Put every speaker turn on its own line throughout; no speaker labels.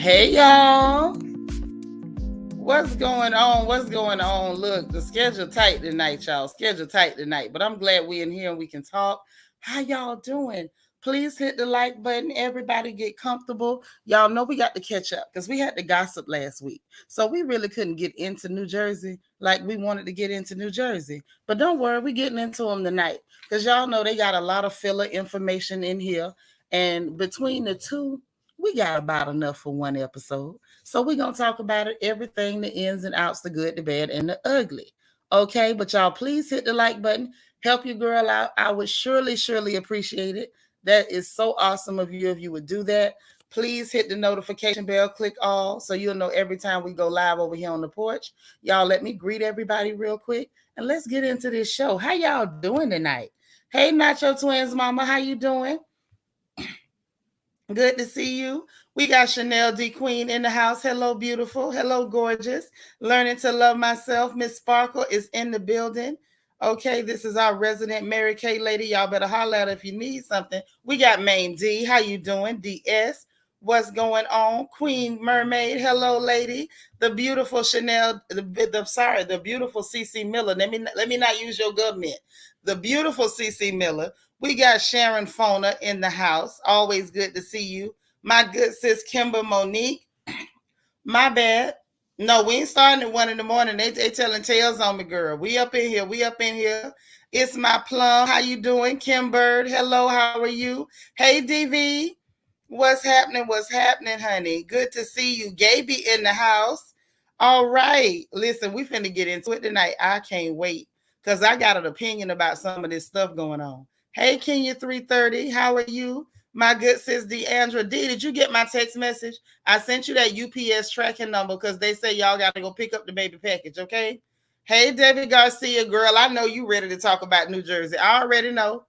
Hey y'all, what's going on? What's going on? Look, the schedule tight tonight, y'all. Schedule tight tonight, but I'm glad we in here and we can talk. How y'all doing? Please hit the like button. Everybody get comfortable. Y'all know we got to catch up because we had to gossip last week. So we really couldn't get into New Jersey like we wanted to get into New Jersey. But don't worry, we're getting into them tonight because y'all know they got a lot of filler information in here. And between the two, we got about enough for one episode. So we're going to talk about it, everything, the ins and outs, the good, the bad, and the ugly. Okay, but y'all please hit the like button. Help your girl out. I would surely appreciate it. That is so awesome of you if you would do that. Please hit the notification bell, click all, so you'll know every time we go live over here on the porch. Y'all let me greet everybody real quick, and let's get into this show. How y'all doing tonight? Hey, Nacho Twins Mama, how you doing? Good to see you. We got Chanel D. Queen in the house. Hello, beautiful. Hello, gorgeous. Learning to love myself. Miss Sparkle is in the building. Okay, this is our resident Mary Kay lady. Y'all better holler at her if you need something. We got Main D. How you doing? DS. What's going on? Queen Mermaid. Hello, lady. The beautiful Chanel. The beautiful CC Miller. Let me not use your government. The beautiful CC Miller. We got Sharon Fona in the house. Always good to see you. My good sis Kimber Monique. My bad. No, we ain't starting at 1 a.m. They telling tales on me, girl. We up in here. We up in here. It's my plum. How you doing? Kim Bird. Hello, how are you? Hey, DV. What's happening? What's happening, honey? Good to see you. Gaby in the house. All right. Listen, we finna get into it tonight. I can't wait because I got an opinion about some of this stuff going on. Hey, Kenya 330, how are you? My good sis Deandra D, did you get my text message? I sent you that UPS tracking number because they say y'all got to go pick up the baby package, okay? Hey, Debbie Garcia, girl, I know you ready to talk about New Jersey. I already know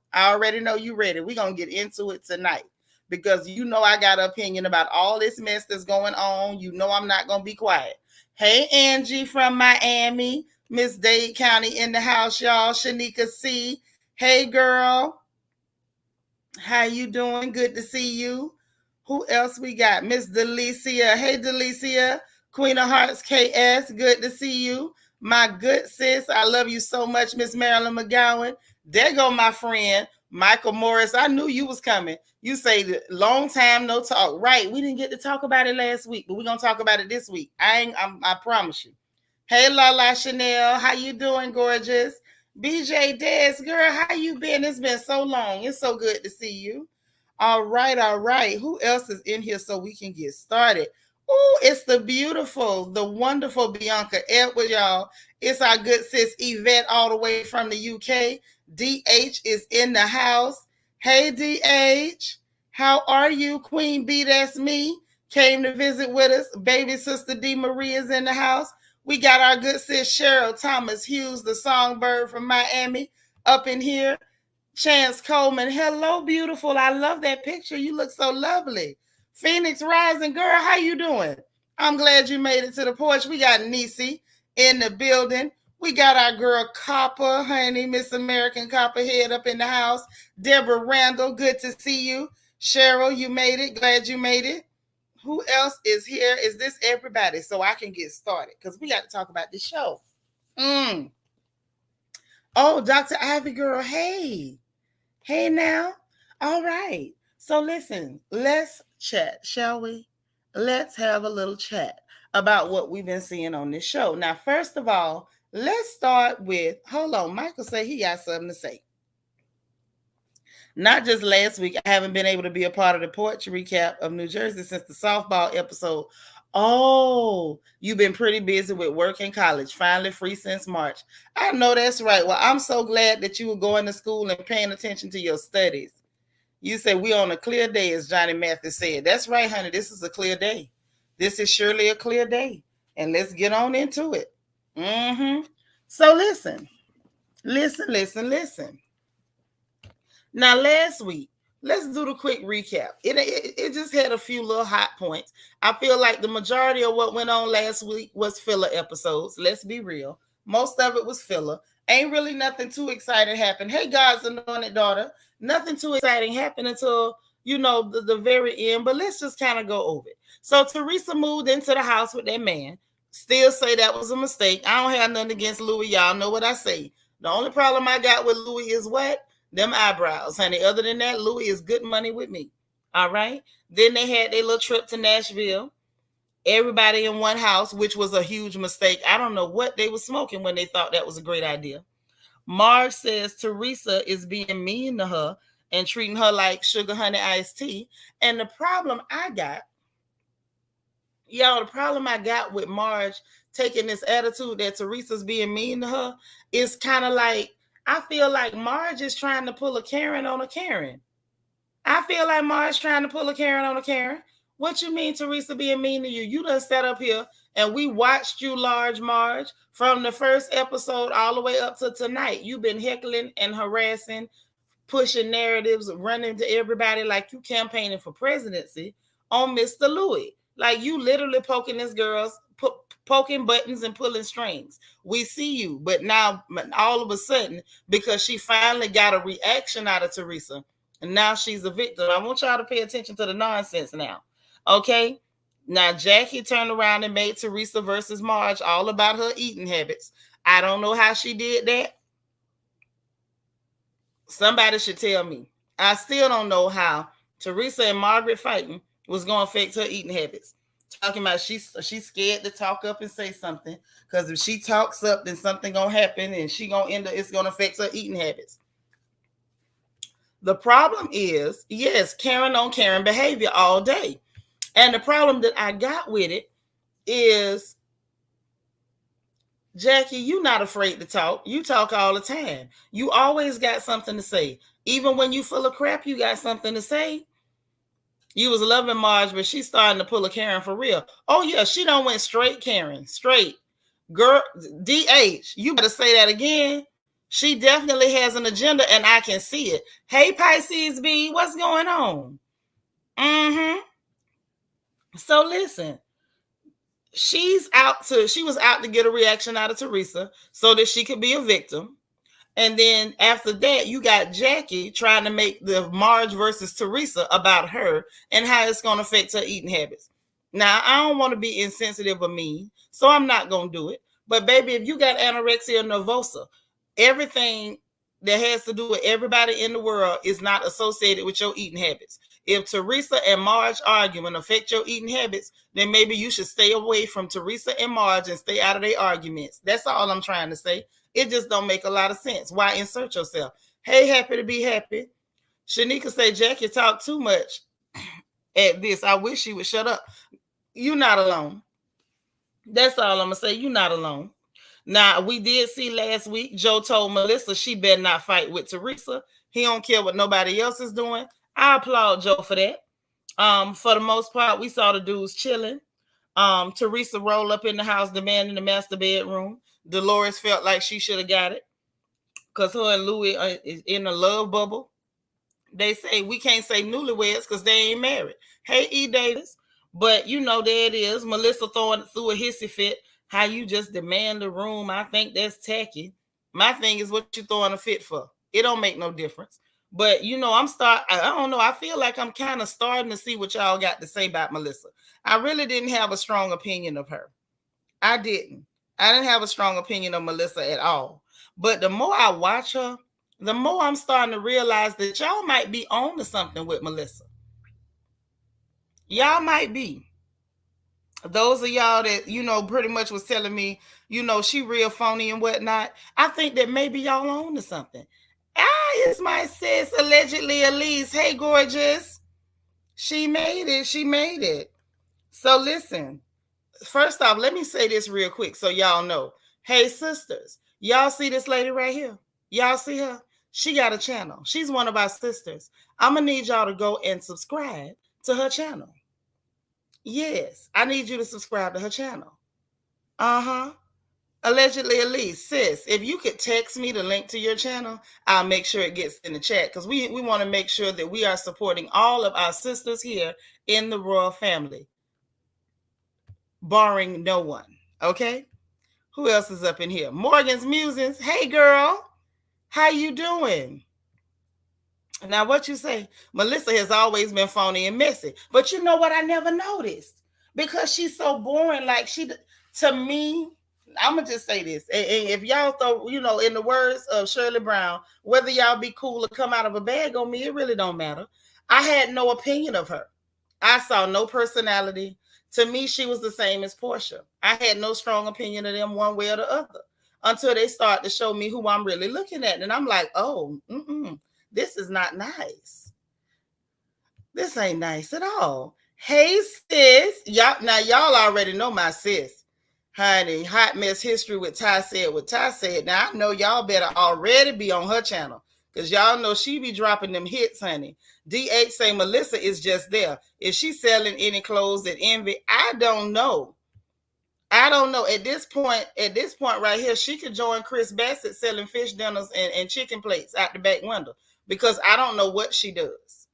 you ready. We're going to get into it tonight because you know I got an opinion about all this mess that's going on. You know I'm not going to be quiet. Hey, Angie from Miami, Miss Dade County in the house, y'all. Shanika C, hey, girl. How you doing? Good to see you. Who else we got? Miss Delicia. Hey, Delicia. Queen of Hearts KS. Good to see you. My good sis. I love you so much, Miss Marilyn McGowan. There go my friend, Michael Morris. I knew you was coming. You say long time no talk. Right. We didn't get to talk about it last week, but we're going to talk about it this week. I promise you. Hey, Lala Chanel. How you doing, gorgeous? BJ Des, girl, how you been? It's been so long. It's so good to see you. All right. Who else is in here so we can get started? Oh, it's the beautiful, the wonderful Bianca Edward, y'all. It's our good sis Yvette all the way from the UK. DH is in the house. Hey, DH. How are you? Queen B, that's me. Came to visit with us. Baby sister D. Marie is in the house. We got our good sis Cheryl Thomas Hughes, the songbird from Miami, up in here. Chance Coleman. Hello, beautiful. I love that picture. You look so lovely. Phoenix Rising, girl, how you doing? I'm glad you made it to the porch. We got Nisi in the building. We got our girl Copper, honey, Miss American Copperhead up in the house. Deborah Randall, good to see you. Cheryl, you made it. Glad you made it. Who else is here? Is this everybody? So I can get started because we got to talk about this show. Oh, Dr. Ivy girl, hey. Hey now. All right. So listen, let's chat, shall we? Let's have a little chat about what we've been seeing on this show. Now, first of all, let's start with, hold on, Michael said he got something to say. Not just last week, I haven't been able to be a part of the Porch recap of New Jersey since the softball episode. Oh, you've been pretty busy with work and college. Finally free since March. I know that's right. Well, I'm so glad that you were going to school and paying attention to your studies. You say we on a clear day, as Johnny Mathis said. That's right, honey. This is a clear day. This is surely a clear day. And let's get on into it. So listen. Now, last week, let's do the quick recap. It just had a few little hot points. I feel like the majority of what went on last week was filler episodes. Let's be real. Most of it was filler. Ain't really nothing too exciting happened. Hey, God's anointed daughter. Nothing too exciting happened until the very end, but let's just kind of go over it. So Teresa moved into the house with that man. Still say that was a mistake. I don't have nothing against Louis. Y'all know what I say. The only problem I got with Louis is what? Them eyebrows, honey. Other than that, Louis is good money with me. All right. Then they had their little trip to Nashville. Everybody in one house, which was a huge mistake. I don't know what they were smoking when they thought that was a great idea. Marge says Teresa is being mean to her and treating her like sugar honey iced tea. And the problem I got with Marge taking this attitude that Teresa's being mean to her is kind of like, I feel like Marge is trying to pull a Karen on a Karen. I feel like Marge trying to pull a Karen on a Karen. What you mean Teresa being mean to you? You done sat up here and we watched you, large Marge, from the first episode all the way up to tonight. You've been heckling and harassing, pushing narratives, running to everybody like you campaigning for presidency on Mr. Louis. Like you literally poking this girl's, poking buttons and pulling strings. We see you, but now all of a sudden, because she finally got a reaction out of Teresa, and now she's a victim. I want y'all to pay attention to the nonsense now. Okay? Now, Jackie turned around and made Teresa versus Marge all about her eating habits. I don't know how she did that. Somebody should tell me. I still don't know how Teresa and Margaret fighting was going to affect her eating habits. Talking about she's scared to talk up and say something, because if she talks up, then something going to happen and she going to end up, it's going to affect her eating habits. The problem is, yes, Karen on Karen behavior all day. And the problem that I got with it is, Jackie, you're not afraid to talk. You talk all the time. You always got something to say. Even when you full of crap, you got something to say. You was loving Marge, but she's starting to pull a Karen for real. Oh, yeah, she done went straight Karen. Straight. Girl, DH, you better say that again. She definitely has an agenda, and I can see it. Hey, Pisces B, what's going on? So listen, she was out to get a reaction out of Teresa so that she could be a victim. And then after that, you got Jackie trying to make the Marge versus Teresa about her and how it's going to affect her eating habits. Now, I don't want to be insensitive or mean, so I'm not going to do it. But baby, if you got anorexia nervosa, everything that has to do with everybody in the world is not associated with your eating habits. If Teresa and Marge arguing affect your eating habits, then maybe you should stay away from Teresa and Marge and stay out of their arguments. That's all I'm trying to say. It just don't make a lot of sense. Why insert yourself? Hey, happy to be happy. Shanika say, Jackie talk too much at this. I wish she would shut up. You're not alone. That's all I'm going to say. You're not alone. Now, we did see last week, Joe told Melissa she better not fight with Teresa. He don't care what nobody else is doing. I applaud Joe for that. For the most part, we saw the dudes chilling. Teresa roll up in the house demanding the master bedroom. Dolores felt like she should have got it because her and Louis is in a love bubble. They say we can't say newlyweds because they ain't married. Hey, E. Davis. But, there it is. Melissa throwing through a hissy fit. How you just demand the room. I think that's tacky. My thing is what you throwing a fit for. It don't make no difference. But, I don't know. I feel like I'm kind of starting to see what y'all got to say about Melissa. I really didn't have a strong opinion of her. I didn't have a strong opinion of Melissa at all. But the more I watch her, the more I'm starting to realize that y'all might be on to something with Melissa. Y'all might be. Those of y'all that, pretty much was telling me, she real phony and whatnot. I think that maybe y'all on to something. It's my sis, allegedly Elise. Hey, gorgeous. She made it. So listen. First off, let me say this real quick so y'all know. Hey, sisters, y'all see this lady right here? Y'all see her? She got a channel. She's one of our sisters. I'm going to need y'all to go and subscribe to her channel. Yes, I need you to subscribe to her channel. Allegedly Elise, sis, if you could text me the link to your channel, I'll make sure it gets in the chat because we want to make sure that we are supporting all of our sisters here in the royal family. Barring no one. Okay? Who else is up in here? Morgan's Musings. Hey, girl. How you doing? Now, what you say, Melissa has always been phony and messy. But you know what? I never noticed because she's so boring. Like to me, I'm gonna just say this. And if y'all throw, in the words of Shirley Brown, whether y'all be cool or come out of a bag on me, it really don't matter. I had no opinion of her. I saw no personality. To me, she was the same as Portia. I had no strong opinion of them one way or the other until they start to show me who I'm really looking at, and I'm like, oh, this is not nice. This ain't nice at all. Hey, sis. Y'all already know my sis. Honey, hot mess history with Ty said what Ty said. Now, I know y'all better already be on her channel because y'all know she be dropping them hits, honey. DH say Melissa is just there. Is she selling any clothes that envy? I don't know. At this point right here, she could join Chris Bassett selling fish dinners and chicken plates out the back window because I don't know what she does.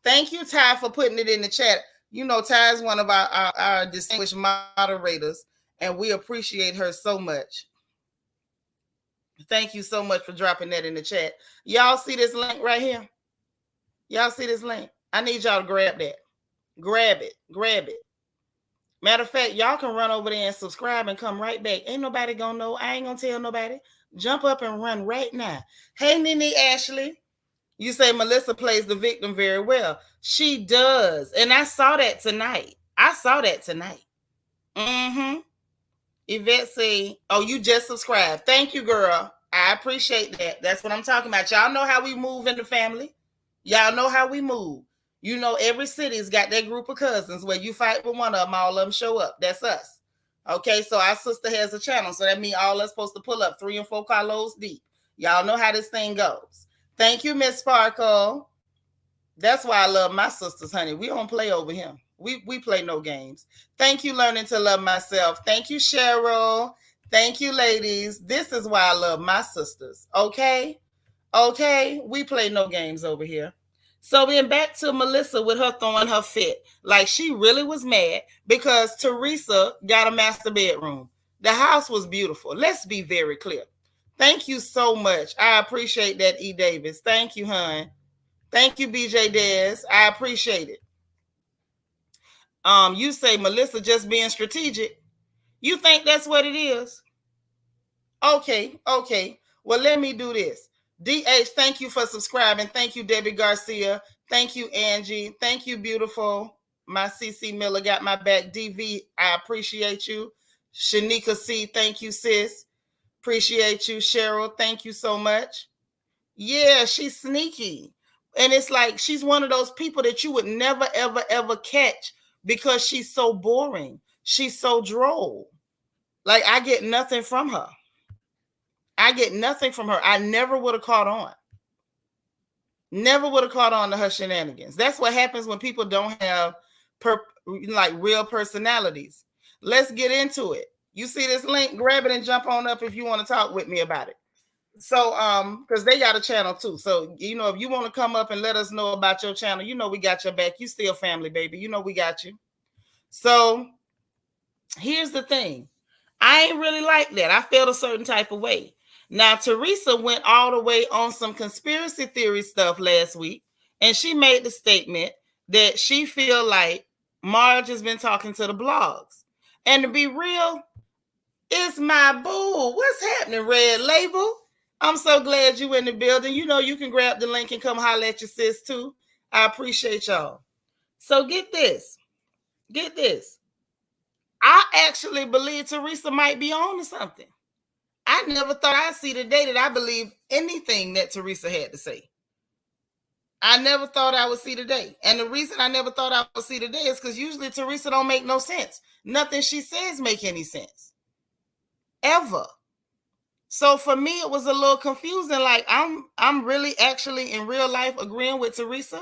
Thank you, Ty, for putting it in the chat. Ty is one of our distinguished moderators, and we appreciate her so much. Thank you so much for dropping that in the chat. Y'all see this link right here? Y'all see this link? I need y'all to grab that. Grab it. Matter of fact, y'all can run over there and subscribe and come right back. Ain't nobody gonna know. I ain't gonna tell nobody. Jump up and run right now. Hey, Nene Ashley. You say Melissa plays the victim very well. She does. And I saw that tonight. Yvette say, oh, you just subscribed. Thank you, girl. I appreciate that. That's what I'm talking about. Y'all know how we move in the family. Y'all know how we move. Every city's got that group of cousins where you fight with one of them, all of them show up. That's us. Okay, so our sister has a channel. So that means all us supposed to pull up 3 and 4 carloads deep. Y'all know how this thing goes. Thank you, Miss Sparkle. That's why I love my sisters, honey. We don't play over here. We play no games. Thank you, Learning to Love Myself. Thank you, Cheryl. Thank you, ladies. This is why I love my sisters. Okay? We play no games over here. So then back to Melissa with her throwing her fit. Like she really was mad because Teresa got a master bedroom. The house was beautiful. Let's be very clear. Thank you so much. I appreciate that, E. Davis. Thank you, hon. Thank you, BJ Des. I appreciate it. You say Melissa just being strategic. You think that's what it is? Okay. Well, let me do this. DH, thank you for subscribing. Thank you, Debbie Garcia. Thank you, Angie. Thank you, beautiful. My CC Miller got my back. DV, I appreciate you. Shanika C, thank you, sis. Appreciate you. Cheryl, thank you so much. Yeah, she's sneaky. And it's like she's one of those people that you would never, ever, ever catch because she's so boring. She's so droll. Like, I get nothing from her. I never would have caught on. Never would have caught on to her shenanigans. That's what happens when people don't have real personalities. Let's get into it. You see this link? Grab it and jump on up if you want to talk with me about it. So, because they got a channel too. So, if you want to come up and let us know about your channel, we got your back. You still family, baby. We got you. So, here's the thing. I ain't really like that. I felt a certain type of way. Now, Teresa went all the way on some conspiracy theory stuff last week, and she made the statement that she feel like Marge has been talking to the blogs. And to be real, it's my boo. What's happening, Red Label? I'm so glad you in the building. You can grab the link and come holler at your sis too. I appreciate y'all. So get this. I actually believe Teresa might be on to something. I never thought I'd see the day that I believe anything that Teresa had to say. I never thought I would see the day. And the reason I never thought I would see the day is because usually Teresa don't make no sense. Nothing she says make any sense. Ever. So for me, it was a little confusing. Like, I'm really actually in real life agreeing with Teresa.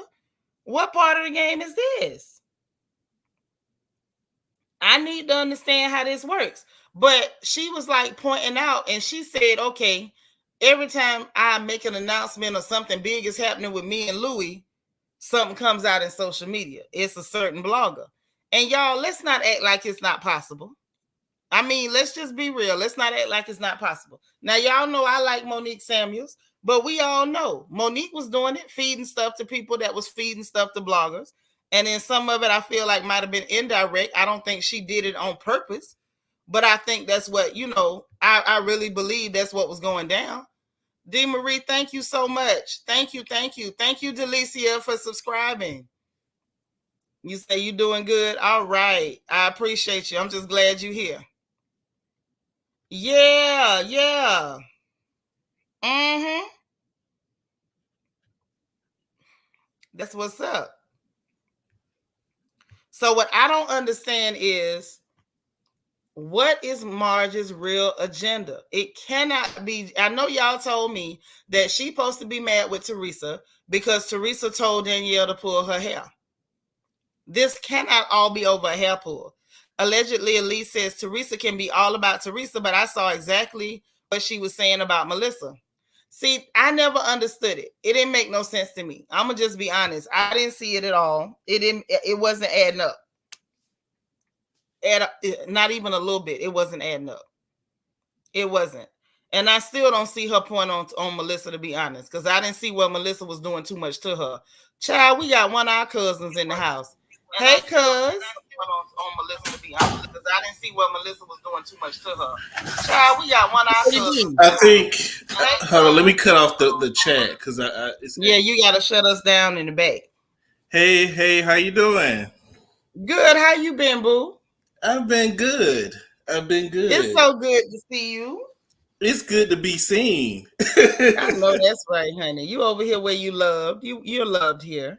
What part of the game is this? I need to understand how this works. But she was like pointing out, and she said, okay, every time I make an announcement or something big is happening with me and Louie, something comes out in social media. It's a certain blogger. And y'all, let's not act like it's not possible. I mean, let's just be real. Let's not act like it's not possible. Now, y'all know I like Monique Samuels. But we all know Monique was doing it, feeding stuff to people that was feeding stuff to bloggers. And then some of it I feel like might have been indirect. I don't think she did it on purpose. But I think that's what, I really believe that's what was going down. D. Marie, thank you so much. Thank you, thank you. Thank you, Delicia, for subscribing. You say you're doing good? All right. I appreciate you. I'm just glad you're here. Yeah, yeah. Mm-hmm. That's what's up. So what I don't understand is, what is Marge's real agenda? It cannot be. I know y'all told me that she's supposed to be mad with Teresa because Teresa told Danielle to pull her hair. This cannot all be over a hair pull. Allegedly, Elise says Teresa can be all about Teresa, but I saw exactly what she was saying about Melissa. See, I never understood it. It didn't make no sense to me. I'm gonna just be honest. I didn't see it at all. It wasn't adding up. Not even a little bit. It wasn't adding up. It wasn't. And I still don't see her point on Melissa, to be honest, because I didn't see what Melissa was doing too much to her. Child, we got one of our cousins in the house. Hey, cuz. On Melissa, to be honest, because I didn't see what Melissa was doing too much to her. Child, we got one of our cousins.
I think. Hold on, let me cut off the chat because
yeah, you gotta shut us down in the back.
Hey, how you doing?
Good. How you been, boo?
I've been good.
It's so good to see you.
It's good to be seen.
I know that's right, honey. You over here where you loved. You're loved here.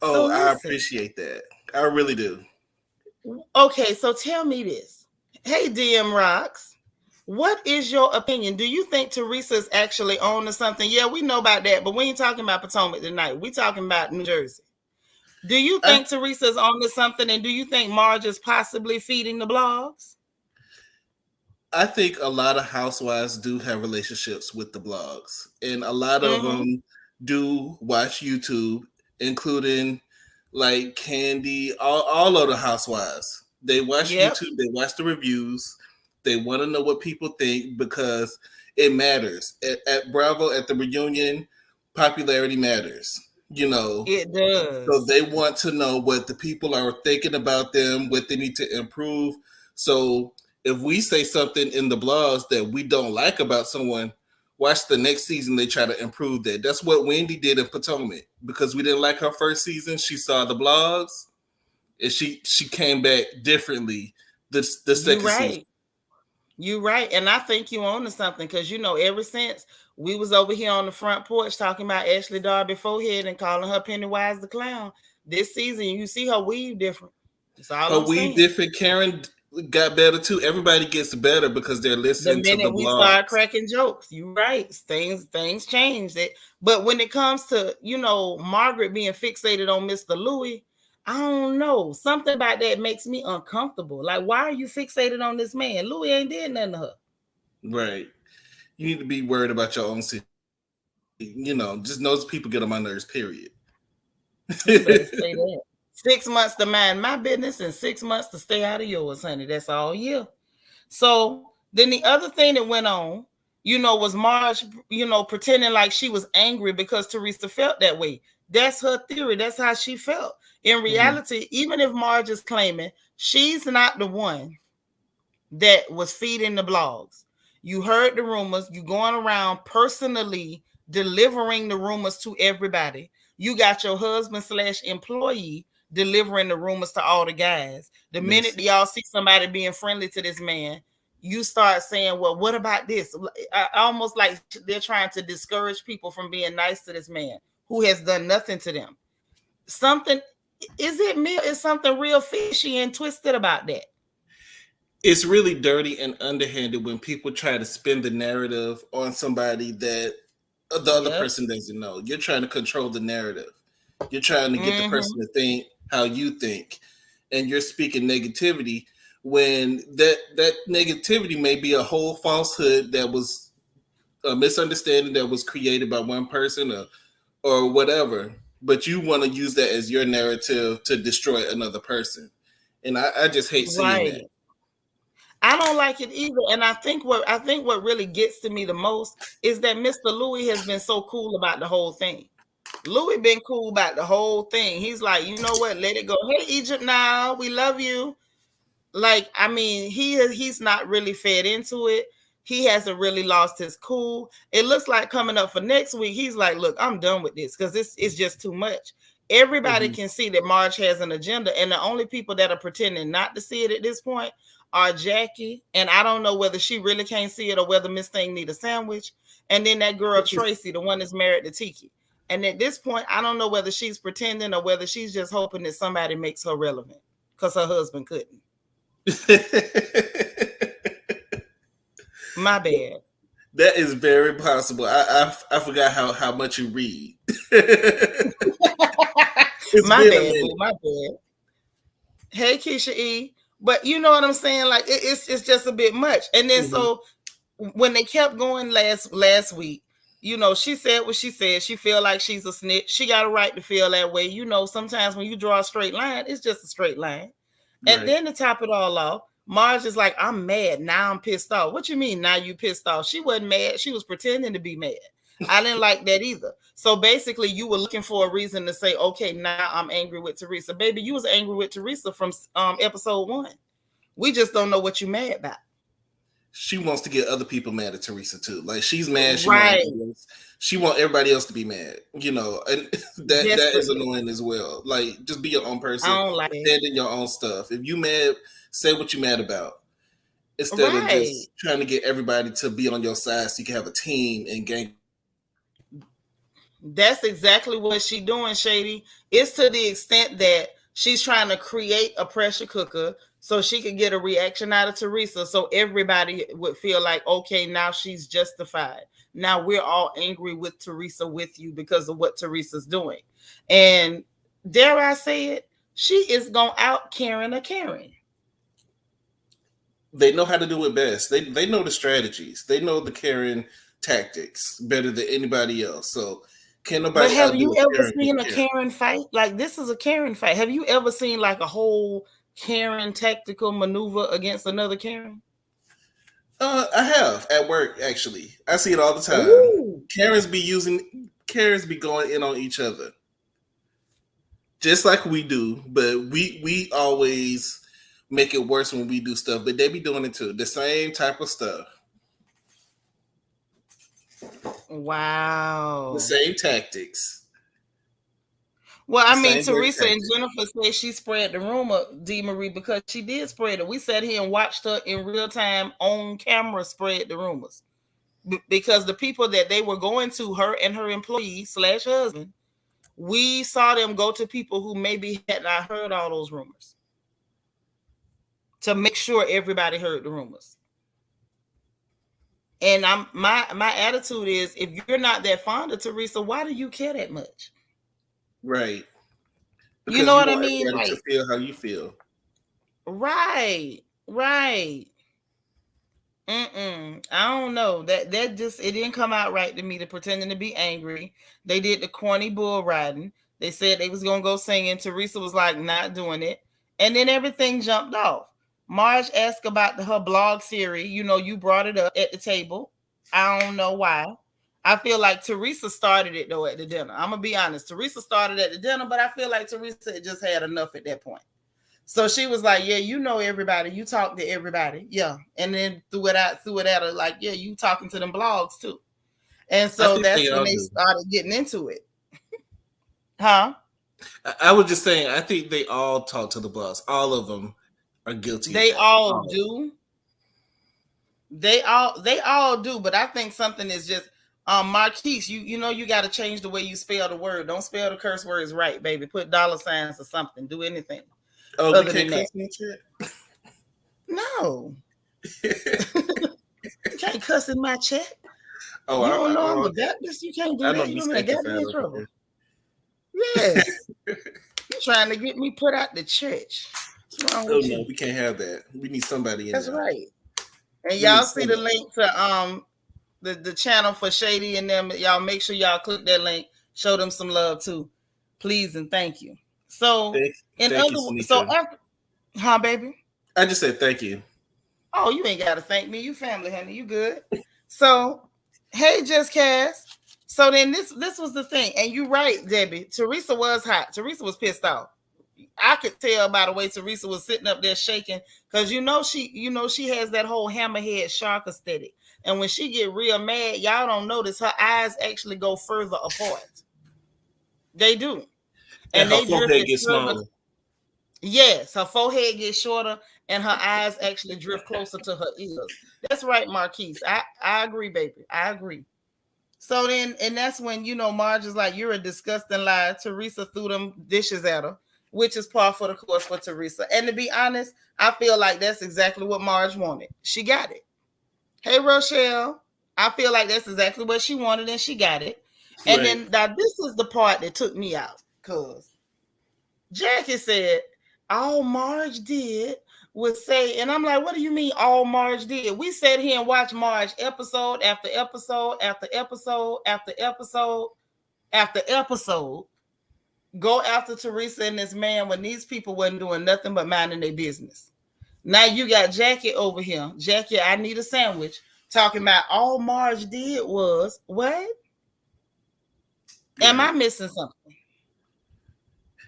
Oh, so I appreciate that. I really do.
Okay, so tell me this. Hey, DM Rocks, what is your opinion? Do you think Teresa's actually on to something? Yeah, we know about that, but we ain't talking about Potomac tonight. We talking about New Jersey. Do you think Teresa's on to something, and do you think Marge is possibly feeding the blogs?
I think a lot of housewives do have relationships with the blogs, and a lot of them do watch YouTube, including like Candy, all of the housewives. They watch YouTube, they watch the reviews, they want to know what people think because it matters. At Bravo, at the reunion, popularity matters.
It does.
So they want to know what the people are thinking about them, what they need to improve. So if we say something in the blogs that we don't like about someone, watch the next season they try to improve that. That's what Wendy did in Potomac. Because we didn't like her first season, she saw the blogs and she came back differently the second season.
You're right. And I think you own to something because, ever since we was over here on the front porch talking about Ashley Darby forehead and calling her Pennywise the Clown, this season you see her weave different. That's all
her weave different. Karen got better too. Everybody gets better because they're listening to the blog. The minute we
start cracking jokes, you're right. Things changed. But when it comes to, Margaret being fixated on Mr. Louis, I don't know. Something about that makes me uncomfortable. Like, why are you fixated on this man? Louis ain't did nothing to her.
Right. You need to be worried about your own situation. Just knows people get on my nerves, period.
You better say that. 6 months to mind my business and 6 months to stay out of yours, honey. That's all year. So then the other thing that went on, was Marge, pretending like she was angry because Teresa felt that way. That's her theory. That's how she felt. In reality, even if Marge is claiming she's not the one that was feeding the blogs, you heard the rumors, you going around personally delivering the rumors to everybody. You got your husband / employee delivering the rumors to all the guys. The minute y'all see somebody being friendly to this man, you start saying, well, what about this? Almost like they're trying to discourage people from being nice to this man who has done nothing to them. Is something real fishy and twisted about that?
It's really dirty and underhanded when people try to spin the narrative on somebody that the other person doesn't know. You're trying to control the narrative. You're trying to get the person to think how you think. And you're speaking negativity when that negativity may be a whole falsehood that was a misunderstanding that was created by one person or whatever. But you want to use that as your narrative to destroy another person. And I just hate seeing that.
I don't like it either. And I think what really gets to me the most is that Mr. Louis has been so cool about the whole thing. Louis been cool about the whole thing. He's like, you know what? Let it go. Hey, Egypt, now we love you. Like, I mean, he's not really fed into it. He hasn't really lost his cool. It looks like coming up for next week, he's like, look, I'm done with this because it's just too much. Everybody can see that Marge has an agenda, and the only people that are pretending not to see it at this point are Jackie, and I don't know whether she really can't see it or whether Miss Thing need a sandwich, and then that girl Tracy, the one that's married to Tiki. And at this point, I don't know whether she's pretending or whether she's just hoping that somebody makes her relevant because her husband couldn't. My bad.
That is very possible. I forgot how much you read.
My bad. Hey, Keisha E. But you know what I'm saying? Like it's just a bit much. And then so when they kept going last week, you know, she said what she said. She feel like she's a snitch. She got a right to feel that way. You know, sometimes when you draw a straight line, it's just a straight line. And then to top it all off, Marge is like, I'm mad. Now I'm pissed off. What you mean now you pissed off? She wasn't mad. She was pretending to be mad. I didn't like that either. So basically, you were looking for a reason to say, okay, now I'm angry with Teresa. Baby, you was angry with Teresa from episode 1. We just don't know what you mad about.
She wants to get other people mad at Teresa too. Like she's mad. She want everybody else to be mad. You know, and that is annoying as well. Like just be your own person.
I don't like
stand in your own stuff. If you mad, say what you're mad about. Instead of just trying to get everybody to be on your side so you can have a team and gang.
That's exactly what she's doing, Shady. It's to the extent that she's trying to create a pressure cooker so she could get a reaction out of Teresa so everybody would feel like, okay, now she's justified. Now we're all angry with Teresa with you because of what Teresa's doing. And dare I say it, she is going to out Karen a Karen.
They know how to do it best. They know the strategies. They know the Karen tactics better than anybody else. So can nobody?
But have you ever seen a Karen fight? Like this is a Karen fight. Have you ever seen like a whole Karen tactical maneuver against another Karen?
I have at work actually. I see it all the time.
Ooh.
Karens be going in on each other, just like we do. But we always make it worse when we do stuff. But they be doing it too. The same type of stuff.
Wow.
The same tactics.
Well, I mean, Teresa and Jennifer say she spread the rumor, D. Marie, because she did spread it. We sat here and watched her in real time on camera spread the rumors. Because the people that they were going to, her and her employee / husband, we saw them go to people who maybe had not heard all those rumors to make sure everybody heard the rumors. And my attitude is, if you're not that fond of Teresa, why do you care that much?
Right. Because
you know what I mean?
Like, to feel how you feel.
Right. I don't know. That just it didn't come out right to me. They're pretending to be angry. They did the corny bull riding. They said they was gonna go singing. Teresa was like not doing it. And then everything jumped off. Marge asked about her blog series. You know, you brought it up at the table. I don't know why. I feel like Teresa started it though at the dinner. I'm gonna be honest. Teresa started at the dinner, but I feel like Teresa just had enough at that point. So she was like, "Yeah, you know everybody. You talk to everybody, yeah." And then threw it at her like, "Yeah, you talking to them blogs too." And so that's when they started getting into it. Huh?
I was just saying. I think they all talk to the blogs. All of them are guilty.
They all do. They all do. But I think something is just. Marquise, you know you got to change the way you spell the word. Don't spell the curse words right, baby. Put $signs or something. Do anything.
Oh, other than that.
No. You can't cuss in my chat.
Oh,
you don't know I'm a Baptist. You can't do that. You're gonna get me in trouble. Yes. You're trying to get me put out the church. What's wrong with you?
We can't have that. We need somebody in
there. That's right. And
we
y'all see the link to the channel for Shady and them. Y'all make sure y'all click that link. Show them some love too, please and thank you. So
thank you,
huh, baby?
I just said thank you.
Oh, you ain't got to thank me. You family, honey. You good. So, hey, Just Cass. So then this was the thing. And you right, Debbie. Teresa was hot. Teresa was pissed off. I could tell by the way Teresa was sitting up there shaking, because she has that whole hammerhead shark aesthetic. And when she get real mad, y'all don't notice her eyes actually go further apart. They do.
And her
they
forehead gets smaller.
Yes, her forehead gets shorter and her eyes actually drift closer to her ears. That's right, Marquise. I agree, baby. I agree. So then, and that's when, Marge is like, you're a disgusting liar. Teresa threw them dishes at her, which is par for the course for Teresa. And to be honest, I feel like that's exactly what Marge wanted. She got it. Hey, Rochelle. I feel like that's exactly what she wanted and she got it. And
right.
then now this is the part that took me out, because Jackie said, all Marge did was say, and I'm like, what do you mean all Marge did? We sat here and watched Marge episode after episode after episode after episode after episode go after Teresa and this man when these people wasn't doing nothing but minding their business. Now you got Jackie over here. Jackie, I need a sandwich. Talking about all Marge did was what? Right. Am I missing something?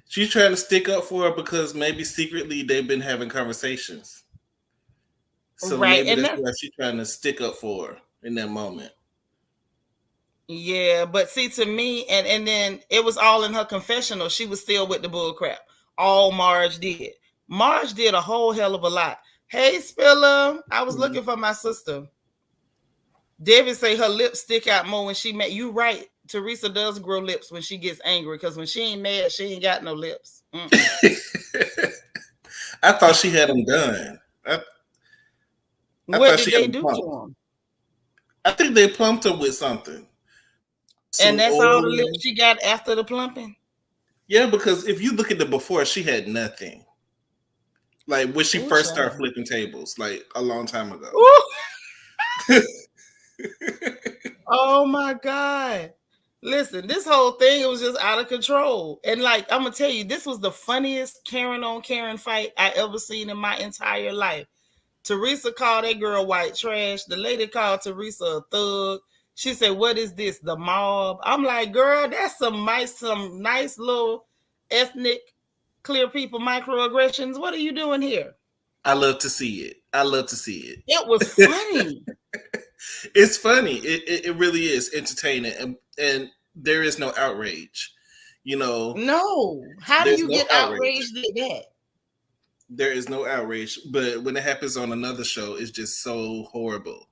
She's trying to stick up for her because maybe secretly they've been having conversations. So right. Maybe that's why she's trying to stick up for her in that moment.
Yeah, but see, to me, and then it was all in her confessional. She was still with the bull crap. All Marge did. Marge did a whole hell of a lot. Hey, Spiller, I was looking for my sister. Debbie say her lips stick out more when she met. You right. Teresa does grow lips when she gets angry, because when she ain't mad, she ain't got no lips.
I thought she had them done.
What did they do to them?
I think they plumped her with something.
And that's all the lips she got after the plumping?
Yeah, because if you look at the before, she had nothing. Like when she first started flipping tables, like a long time ago.
Oh my God. Listen, this whole thing, it was just out of control. And like, I'm going to tell you, this was the funniest Karen on Karen fight I ever seen in my entire life. Teresa called that girl white trash. The lady called Teresa a thug. She said, what is this, the mob? I'm like, girl, that's some nice little ethnic clear people microaggressions. What are you doing here?
I love to see it.
It was funny.
It's funny. It really is entertaining, and there is no outrage.
No. How do you get outraged at that?
There is no outrage, but when it happens on another show, it's just so horrible.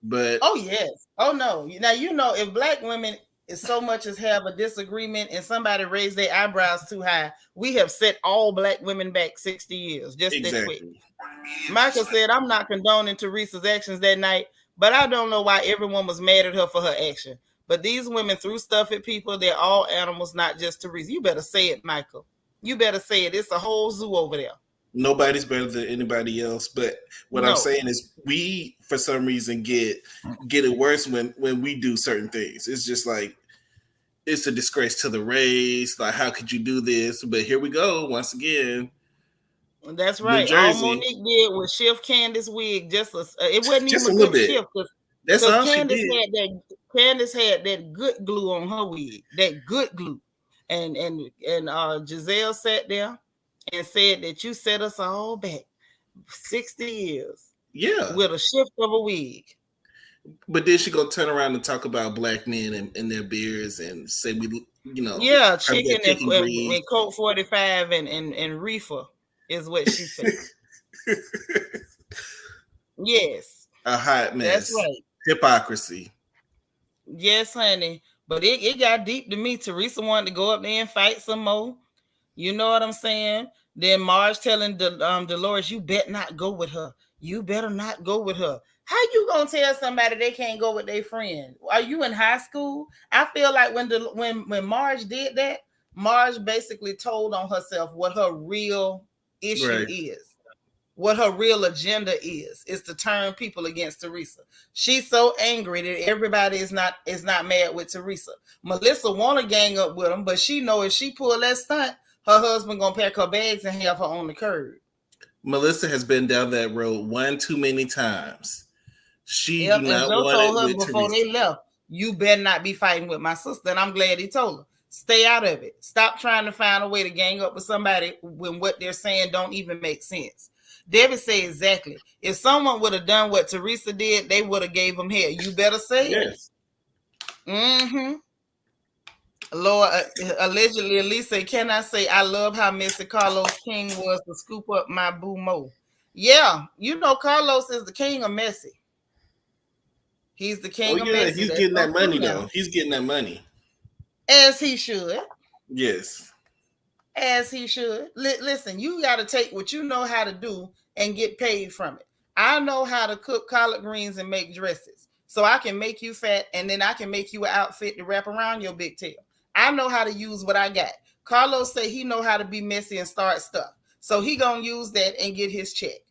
But
oh yes, oh no. Now if black women is so much as have a disagreement and somebody raise their eyebrows too high, we have set all black women back 60 years. Just exactly. That quick. Michael said, I'm not condoning Teresa's actions that night, but I don't know why everyone was mad at her for her action. But these women threw stuff at people. They're all animals, not just Teresa. You better say it, Michael. You better say it. It's a whole zoo over there.
Nobody's better than anybody else. But what I'm saying is we, for some reason, get it worse when we do certain things. It's just like, it's a disgrace to the race. Like, how could you do this? But here we go once again.
That's right. All Monique did was shift Candace's wig. It wasn't just even a good shift.
That's all
Candace
she did.
Candace had that good glue on her wig. That good glue. And Giselle sat there and said that you set us all back 60 years.
Yeah.
With a shift of a wig.
But then she go turn around and talk about black men and their beards and say
yeah, chicken and Coke 45 and reefer is what she said. Yes.
A hot mess.
That's right.
Hypocrisy.
Yes, honey. But it got deep to me. Teresa wanted to go up there and fight some more. You know what I'm saying? Then Marge telling Dolores, you better not go with her. You better not go with her. How you gonna tell somebody they can't go with their friend? Are you in high school? I feel like when Marge did that, Marge basically told on herself what her real issue is, what her real agenda is to turn people against Teresa. She's so angry that everybody is not mad with Teresa. Melissa want to gang up with them, but she know if she pull that stunt, her husband gonna pack her bags and have her on the curb.
Melissa has been down that road one too many times. She
Yep,
do
and
not
Joe
want
told
it
her
with
before
Teresa.
they left, you better not be fighting with my sister. And I'm glad he told her, stay out of it. Stop trying to find a way to gang up with somebody when what they're saying don't even make sense. Debbie said exactly. If someone would have done what Teresa did, they would have gave him hell. You better say
yes.
it. Mm-hmm. Lord, allegedly, Elisa, can I say I love how Mr. Carlos King was to scoop up my boo mo? Yeah, you know Carlos is the king of messy. He's the king of messy.
He's
That's
getting
so
that money
now.
though. He's getting that money.
As he should.
Yes.
As he should. Listen, you got to take what you know how to do and get paid from it. I know how to cook collard greens and make dresses. So I can make you fat and then I can make you an outfit to wrap around your big tail. I know how to use what I got. Carlos say he know how to be messy and start stuff. So he going to use that and get his check.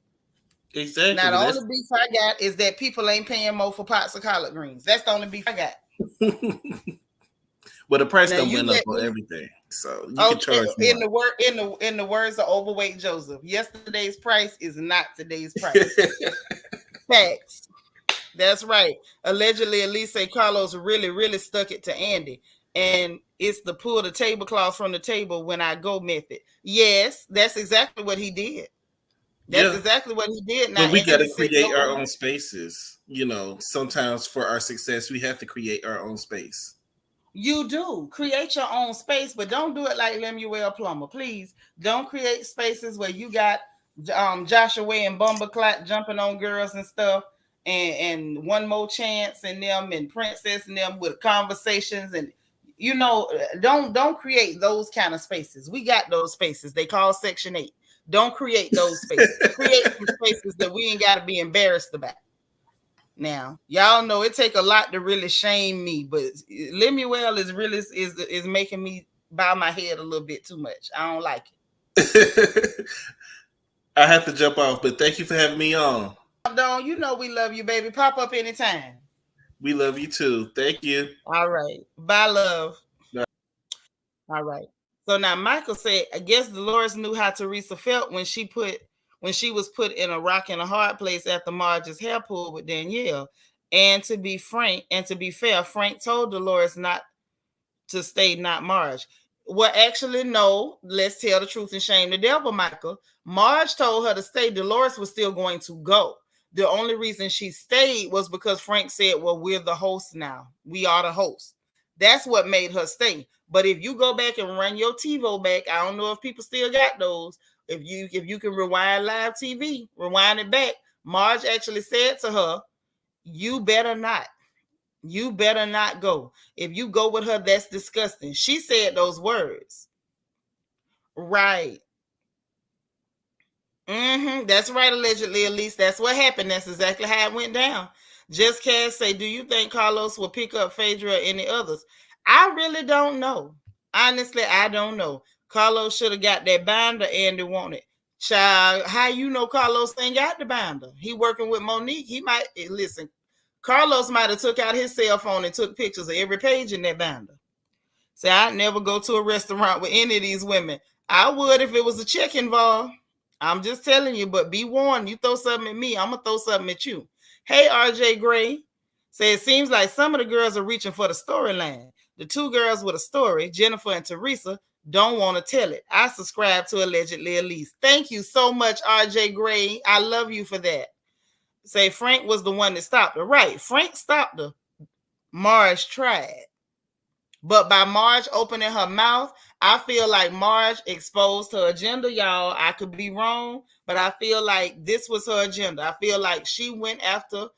Exactly.
Now, the only beef I got is that people ain't paying more for pots of collard greens. That's the only beef I got.
Well, the price don't went up on everything, so you can charge more.
In the words of Overweight Joseph, yesterday's price is not today's price. Facts. That's right. Allegedly, Elise Carlos really stuck it to Andy, and it's the pull the tablecloth from the table when I go method. Yes, that's exactly what he did. That's exactly what he did.
Now, but we got to create our own spaces. You know, sometimes for our success, we have to create our own space.
You do create your own space, but don't do it like Lemuel Plummer. Please don't create spaces where you got Joshua and Bumbleclot jumping on girls and stuff, and One More Chance and them and Princess and them with conversations, and you know, don't create those kind of spaces. We got those spaces. They call Section 8. Don't create those spaces. Create some spaces that we ain't got to be embarrassed about. Now, y'all know it take a lot to really shame me, but Lemuel is really is making me bow my head a little bit too much. I don't like
it. I have to jump off, but thank you for having me on.
Don, you know we love you, baby. Pop up anytime.
We love you too. Thank you.
All right. Bye, love. Bye. All right. So now Michael said, I guess Dolores knew how Teresa felt when she was put in a rock and a hard place after Marge's hair pull with Danielle. And to be fair, Frank told Dolores not to stay, not Marge. Well, actually, no. Let's tell the truth and shame the devil, Michael. Marge told her to stay. Dolores was still going to go. The only reason she stayed was because Frank said, well, we're the host now. We are the host. That's what made her stay. But if you go back and run your TiVo back, I don't know if people still got those. If you can rewind live TV, rewind it back, Marge actually said to her, you better not. You better not go. If you go with her, that's disgusting. She said those words. Right. That's right, allegedly, at least. That's what happened. That's exactly how it went down. Just Cass say, do you think Carlos will pick up Phaedra or any others? I really don't know. Honestly, I don't know. Carlos should have got that binder Andy wanted. Child, how you know Carlos ain't got the binder? He working with Monique. He might, listen, Carlos might have took out his cell phone and took pictures of every page in that binder. Say, I'd never go to a restaurant with any of these women. I would if it was a check involved. I'm just telling you, but be warned, you throw something at me, I'm going to throw something at you. Hey, RJ Gray. Say, it seems like some of the girls are reaching for the storyline. The two girls with a story, Jennifer and Teresa, don't want to tell it. I subscribe to Allegedly Elise. Thank you so much, RJ Gray. I love you for that. Say, Frank was the one that stopped her. Right, Frank stopped her. Marge tried. But by Marge opening her mouth, I feel like Marge exposed her agenda, y'all. I could be wrong, but I feel like this was her agenda. I feel like she went after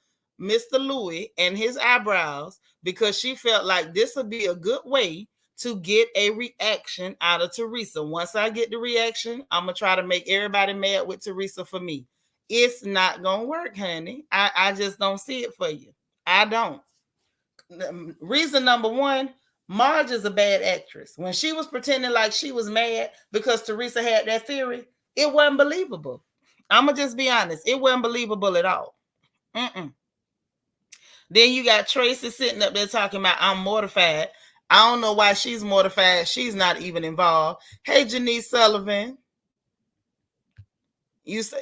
Mr. Louis and his eyebrows because she felt like this would be a good way to get a reaction out of Teresa. Once I get the reaction, I'm going to try to make everybody mad with Teresa for me. It's not going to work, honey. I just don't see it for you. I don't. Reason number one, Marge is a bad actress. When she was pretending like she was mad because Teresa had that theory, it wasn't believable. I'm going to just be honest. It wasn't believable at all. Then you got Tracy sitting up there talking about, I'm mortified. I don't know why she's mortified. She's not even involved. Hey, Janice Sullivan. You say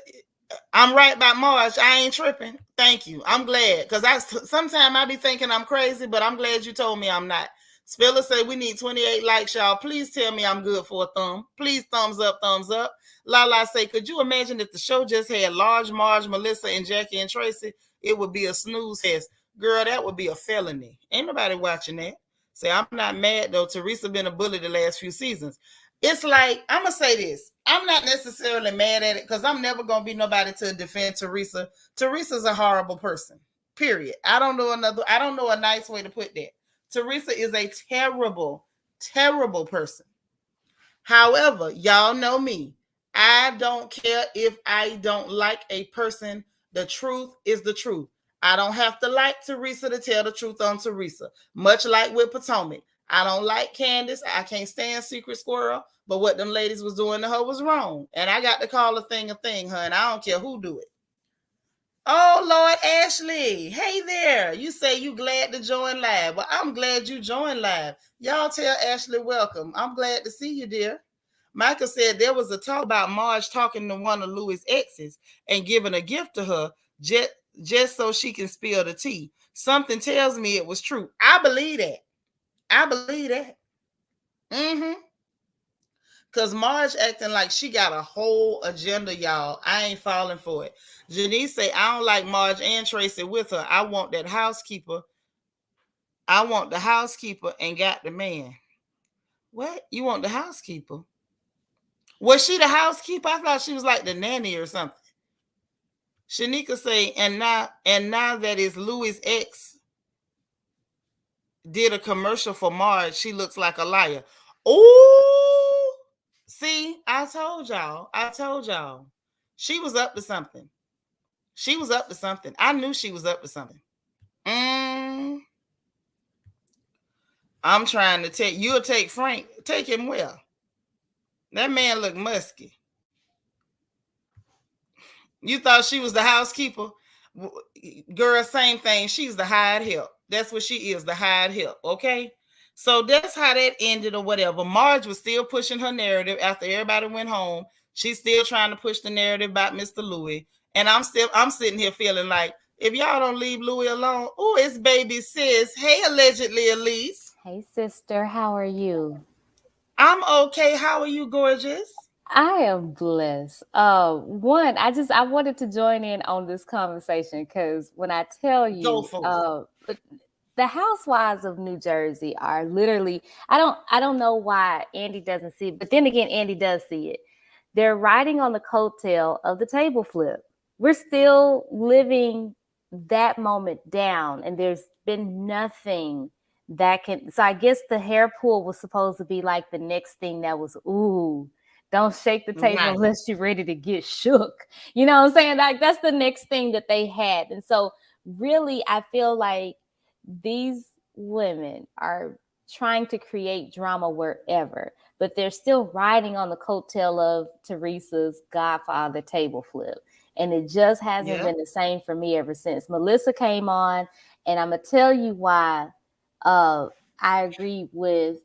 I'm right about March. I ain't tripping. Thank you. I'm glad because sometimes I be thinking I'm crazy, but I'm glad you told me I'm not. Spiller said we need 28 likes, y'all. Please tell me I'm good for a thumb. Please thumbs up, thumbs up. Lala say, could you imagine if the show just had Large, Marge, Melissa, and Jackie and Tracy? It would be a snooze fest. Girl, that would be a felony. Ain't nobody watching that. Say, I'm not mad though. Teresa been a bully the last few seasons. It's like, I'm going to say this. I'm not necessarily mad at it because I'm never going to be nobody to defend Teresa. Teresa's a horrible person, period. I don't know a nice way to put that. Teresa is a terrible, terrible person. However, y'all know me. I don't care if I don't like a person. The truth is the truth. I don't have to like Teresa to tell the truth on Teresa. Much like with Potomac. I don't like Candace. I can't stand Secret Squirrel. But what them ladies was doing to her was wrong. And I got to call a thing, hun. I don't care who do it. Oh, Lord Ashley. Hey there. You say you glad to join live. Well, I'm glad you joined live. Y'all tell Ashley welcome. I'm glad to see you, dear. Michael said there was a talk about Marge talking to one of Louis' exes and giving a gift to her just so she can spill the tea. Something tells me it was true. I believe that. Mm-hmm. Because Marge acting like she got a whole agenda, y'all. I ain't falling for it. Janice say, I don't like Marge and Tracy with her. I want that housekeeper. I want the housekeeper and got the man. What? You want the housekeeper? Was she the housekeeper? I thought she was like the nanny or something. Shanika say, and now that is Louis' ex did a commercial for Marge, she looks like a liar. Oh, see, I told y'all. She was up to something. I knew she was up to something. I'm trying to take, you'll take Frank. Take him well. That man looked musky. You thought she was the housekeeper? Girl, same thing. She's the hired help. That's what she is, the hired help, okay? So that's how that ended or whatever. Marge was still pushing her narrative after everybody went home. She's still trying to push the narrative about Mr. Louis. And I'm sitting here feeling like, if y'all don't leave Louis alone, oh, it's baby sis. Hey, allegedly Elise.
Hey, sister. How are you?
I'm okay. How are you, gorgeous?
I am blessed. I wanted to join in on this conversation because when I tell you, the housewives of New Jersey are literally, I don't know why Andy doesn't see it, but then again, Andy does see it. They're riding on the coattail of the table flip. We're still living that moment down, and there's been nothing that can. So I guess the hair pull was supposed to be like the next thing that was, ooh, don't shake the table unless you're ready to get shook. You know what I'm saying? Like that's the next thing that they had. And so really, I feel like these women are trying to create drama wherever, but they're still riding on the coattail of Teresa's Godfather table flip. And it just hasn't been the same for me ever since Melissa came on. And I'm going to tell you why I agree with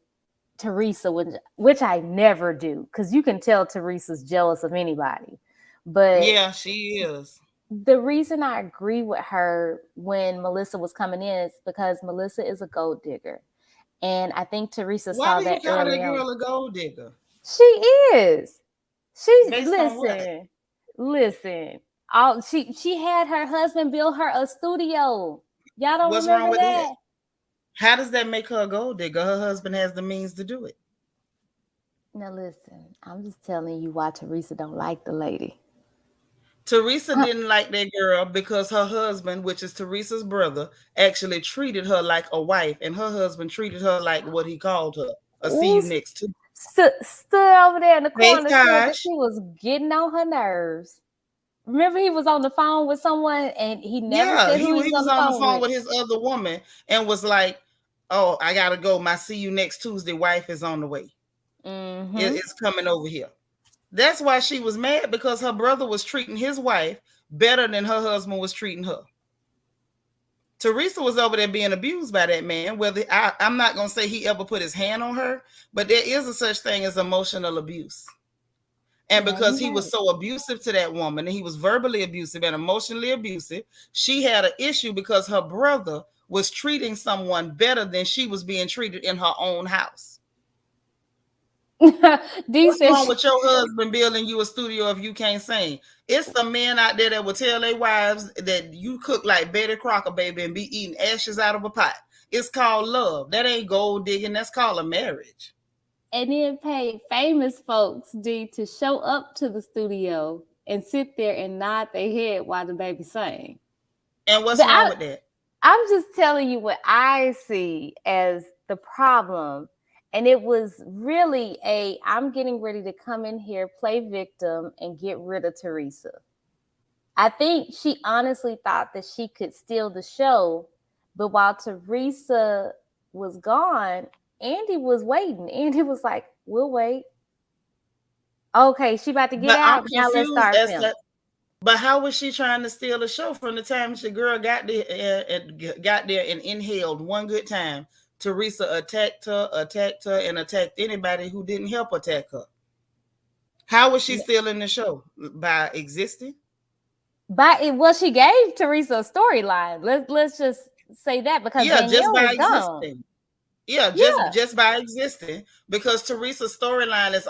Teresa, which I never do, because you can tell Teresa's jealous of anybody. But
yeah, she is.
The reason I agree with her when Melissa was coming in is because Melissa is a gold digger. And I think Teresa saw that early on. Why do you call that
girl a gold digger?
She is. Listen. She had her husband build her a studio. Y'all don't
What's
remember
wrong with
that?
How does that make her a gold digger? Her husband has the means to do it.
Now listen, I'm just telling you why Teresa don't like the lady.
Teresa didn't like that girl because her husband, which is Teresa's brother, actually treated her like a wife, and her husband treated her like what he called her, a see you next to.
Stood over there in the corner, said that she was getting on her nerves. Remember, he was on the phone with someone, and he never said who he was on the phone
with his other woman, and was like, "Oh, I gotta go. My see you next Tuesday wife is on the way. It's coming over here." That's why she was mad, because her brother was treating his wife better than her husband was treating her. Teresa was over there being abused by that man. Whether I'm not going to say he ever put his hand on her, but there is a such thing as emotional abuse. And because he was so abusive to that woman, and he was verbally abusive and emotionally abusive, she had an issue because her brother was treating someone better than she was being treated in her own house. What's wrong with your husband building you a studio if you can't sing? It's some men out there that will tell their wives that you cook like Betty Crocker, baby, and be eating ashes out of a pot. It's called love. That ain't gold digging. That's called a marriage.
And then pay famous folks, to show up to the studio and sit there and nod their head while the baby sang.
And what's wrong with that?
I'm just telling you what I see as the problem. And it was really I'm getting ready to come in here, play victim, and get rid of Teresa. I think she honestly thought that she could steal the show. But while Teresa was gone, Andy was waiting. Andy was like, we'll wait. Okay, she about to get out. Now let's start filming.
But how was she trying to steal the show from the time the girl got there and inhaled one good time? Teresa attacked her, and attacked anybody who didn't help attack her. How was she stealing the show? By existing?
She gave Teresa a storyline. Let's just say that, because Danielle was gone.
Just by existing, because Teresa's storyline has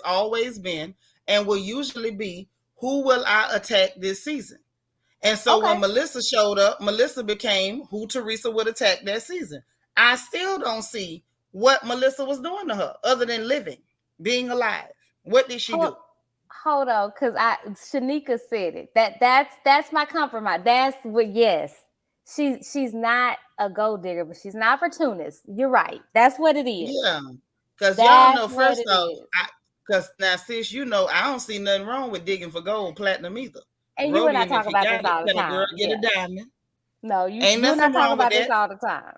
always been and will usually be, who will I attack this season? And so when Melissa showed up, Melissa became who Teresa would attack that season. I still don't see what Melissa was doing to her other than living, being alive. What did she do?
Hold on, because Shanika said it. That's my compromise. That's what. Yes, she's not a gold digger, but she's an opportunist. You're right. That's what it is.
Yeah, because y'all know, first off, because now, sis, you know, I don't see nothing wrong with digging for gold, platinum either.
And you and I talk about this all the time.
Girl get a diamond.
No, you and I talk about this all the time.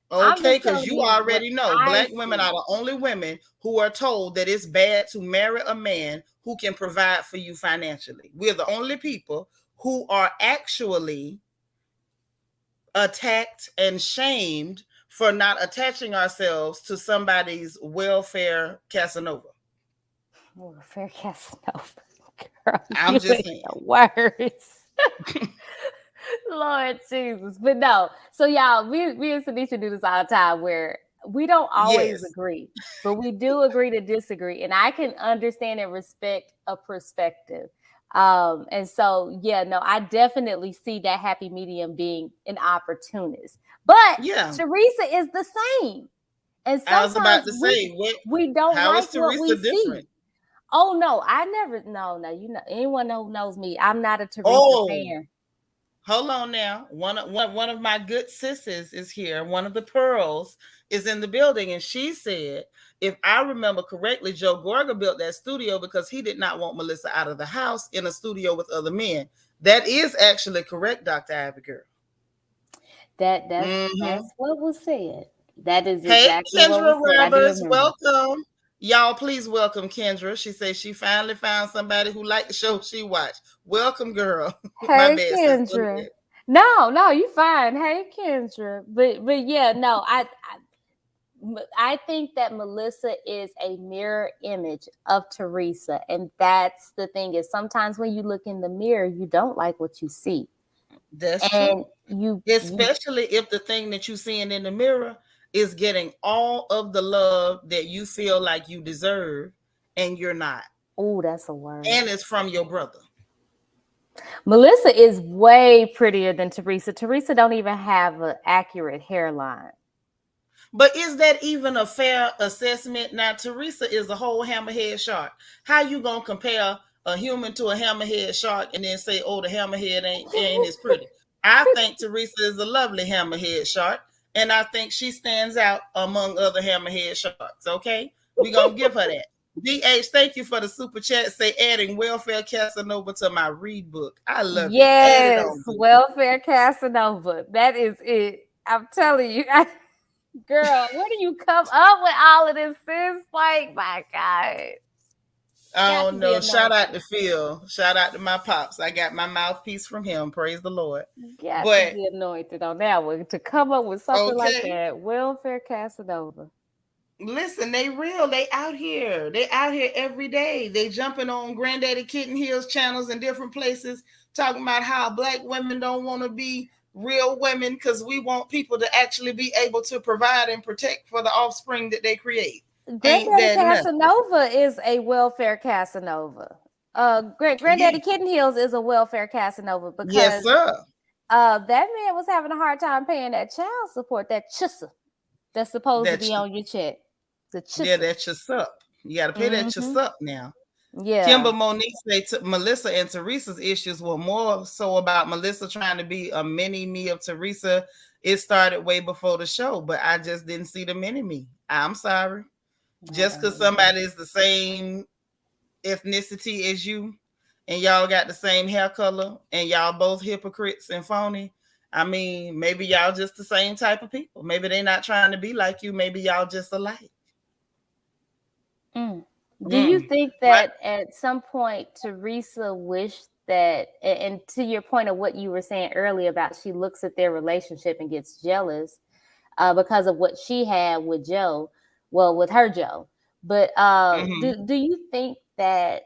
Okay, because you already know Black women are the only women who are told that it's bad to marry a man who can provide for you financially. We're the only people who are actually attacked and shamed for not attaching ourselves to somebody's welfare Casanova.
Welfare Casanova. Girl,
I'm just saying
words. Lord Jesus. But no. So y'all, we and Seanitra do this all the time where we don't always agree, but we do agree to disagree. And I can understand and respect a perspective. And so, I definitely see that happy medium being an opportunist. But Teresa is the same. And sometimes
I was about to say,
we don't
how
like
is Teresa
what we
different?
See. Oh no, I never. No, you know, anyone who knows me, I'm not a Teresa fan.
Hold on now. One of my good sisters is here. One of the pearls is in the building, and she said, if I remember correctly, Joe Gorga built that studio because he did not want Melissa out of the house in a studio with other men. That is actually correct, Dr. Ivy Girl.
That's what was said. That is exactly
Kendra
what was said.
Roberts, welcome. Y'all, please welcome Kendra. She says she finally found somebody who liked the show she watched. Welcome, girl.
Hey, Kendra. No, you fine. Hey, Kendra. But I think that Melissa is a mirror image of Teresa. And that's the thing, is sometimes when you look in the mirror, you don't like what you see.
That's true. Especially if the thing that you're seeing in the mirror is getting all of the love that you feel like you deserve, and you're not.
Oh, that's a word.
And it's from your brother.
Melissa is way prettier than Teresa. Teresa don't even have an accurate hairline.
But is that even a fair assessment? Now, Teresa is a whole hammerhead shark. How you gonna compare a human to a hammerhead shark and then say, oh, the hammerhead ain't as pretty? I think Teresa is a lovely hammerhead shark, and I think she stands out among other hammerhead sharks. Okay, we're gonna give her that. DH, thank you for the super chat. Say adding Welfare Casanova to my read book. I love it.
Yes, Welfare Casanova. That is it. I'm telling you. Girl, where do you come up with all of this, sis? Like, my God.
Oh, no. Shout out to Phil. Shout out to my pops. I got my mouthpiece from him. Praise the Lord.
Got to be anointed on that one to come up with something like that. Welfare Casanova.
Listen, they real. They out here. They out here every day. They jumping on Granddaddy Kitten Hill's channels in different places, talking about how Black women don't want to be real women because we want people to actually be able to provide and protect for the offspring that they create.
Granddaddy Casanova is a welfare Casanova. Granddaddy Kitten Hills is a welfare Casanova because
yes, sir.
That man was having a hard time paying that child support, that chussa that's supposed to be on your check.
Yeah, that chussa. You got to pay that chussa now.
Yeah.
Kimber Monique said Melissa and Teresa's issues were more so about Melissa trying to be a mini me of Teresa. It started way before the show, but I just didn't see the mini me. I'm sorry. Just because somebody is the same ethnicity as you and y'all got the same hair color and y'all both hypocrites and phony. I mean, maybe y'all just the same type of people. Maybe they're not trying to be like you. Maybe y'all just alike.
Do you think that at some point Teresa wished that, and to your point of what you were saying earlier about she looks at their relationship and gets jealous because of what she had with Joe, well, with her Joe. But do you think that,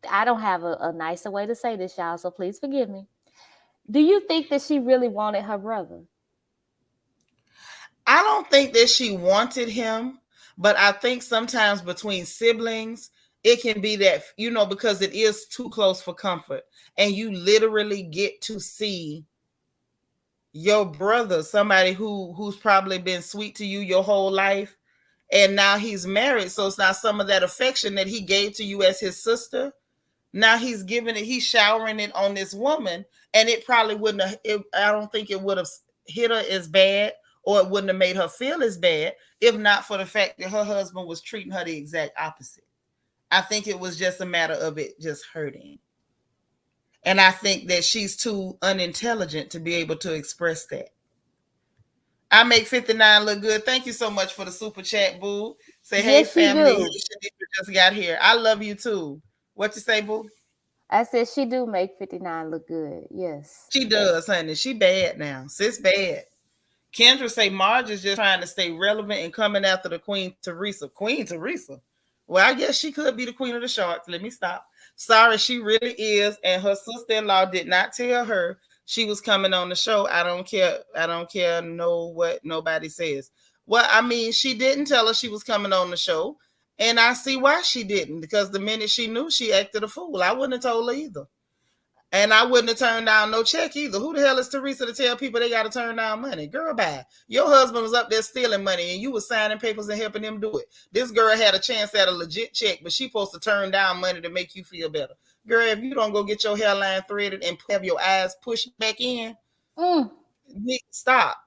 I don't have a nicer way to say this, y'all, so please forgive me. Do you think that she really wanted her brother?
I don't think that she wanted him, but I think sometimes between siblings, it can be that, you know, because it is too close for comfort. And you literally get to see your brother, somebody who's probably been sweet to you your whole life, and now he's married. So it's not some of that affection that he gave to you as his sister. Now he's giving it, he's showering it on this woman, and it probably wouldn't have, I don't think it would have hit her as bad, or it wouldn't have made her feel as bad if not for the fact that her husband was treating her the exact opposite. I think it was just a matter of it just hurting. And I think that she's too unintelligent to be able to express that. I make 59 look good. Thank you so much for the super chat, boo. Say, hey, family. Seanitra just got here. I love you too. What you say, boo?
I said she do make 59 look good. Yes.
She does, honey. She bad now. Sis bad. Kendra say Marge is just trying to stay relevant and coming after the Queen Teresa. Queen Teresa? Well, I guess she could be the queen of the sharks. Let me stop. Sorry, she really is. And her sister-in-law did not tell her she was coming on the show. I don't care. I don't care what nobody says. Well, I mean, she didn't tell her she was coming on the show. And I see why she didn't. Because the minute she knew, she acted a fool. I wouldn't have told her either. And I wouldn't have turned down no check either. Who the hell is Teresa to tell people they got to turn down money? Girl, bye. Your husband was up there stealing money and you were signing papers and helping him do it. This girl had a chance at a legit check, but she supposed to turn down money to make you feel better. Girl, if you don't go get your hairline threaded and have your eyes pushed back in, stop.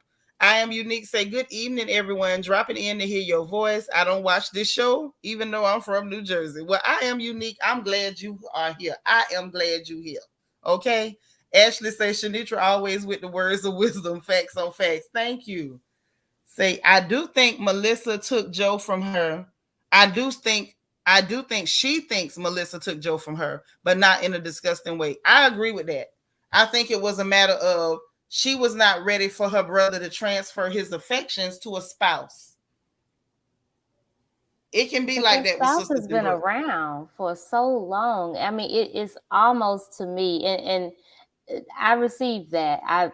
I am Unique. Say good evening, everyone. Dropping in to hear your voice. I don't watch this show, even though I'm from New Jersey. Well, I am Unique. I'm glad you are here. I am glad you're here. Okay. Ashley says Seanitra always with the words of wisdom, facts on facts. Thank you. Say, I do think Melissa took Joe from her. I do think she thinks Melissa took Joe from her, but not in a disgusting way. I agree with that. I think it was a matter of she was not ready for her brother to transfer his affections to a spouse. It can be like that.
Spouse has been around for so long. I mean, it is almost to me, and I received that. I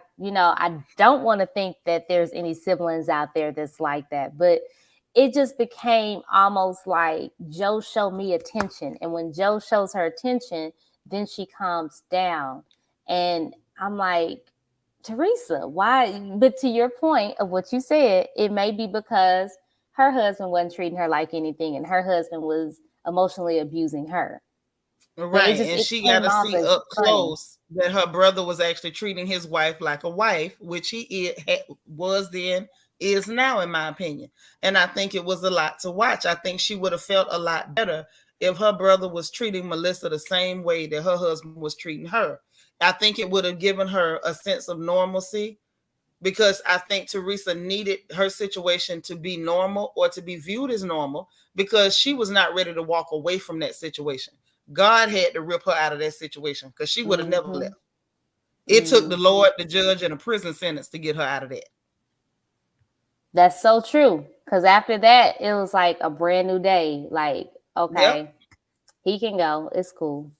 don't want to think that there's any siblings out there that's like that, but it just became almost like Joe showed me attention, and when Joe shows her attention, then she calms down, and I'm like, Teresa, why? But to your point of what you said, it may be because her husband wasn't treating her like anything, and her husband was emotionally abusing her.
Right, and she got to see up close that her brother was actually treating his wife like a wife, which he was then, is now, in my opinion. And I think it was a lot to watch. I think she would have felt a lot better if her brother was treating Melissa the same way that her husband was treating her. I think it would have given her a sense of normalcy, because I think Teresa needed her situation to be normal or to be viewed as normal, because she was not ready to walk away from that situation. God had to rip her out of that situation because she would have never left. It took the Lord, the judge, and a prison sentence to get her out of that.
That's so true. Because after that, it was like a brand new day. Like, okay, he can go. It's cool.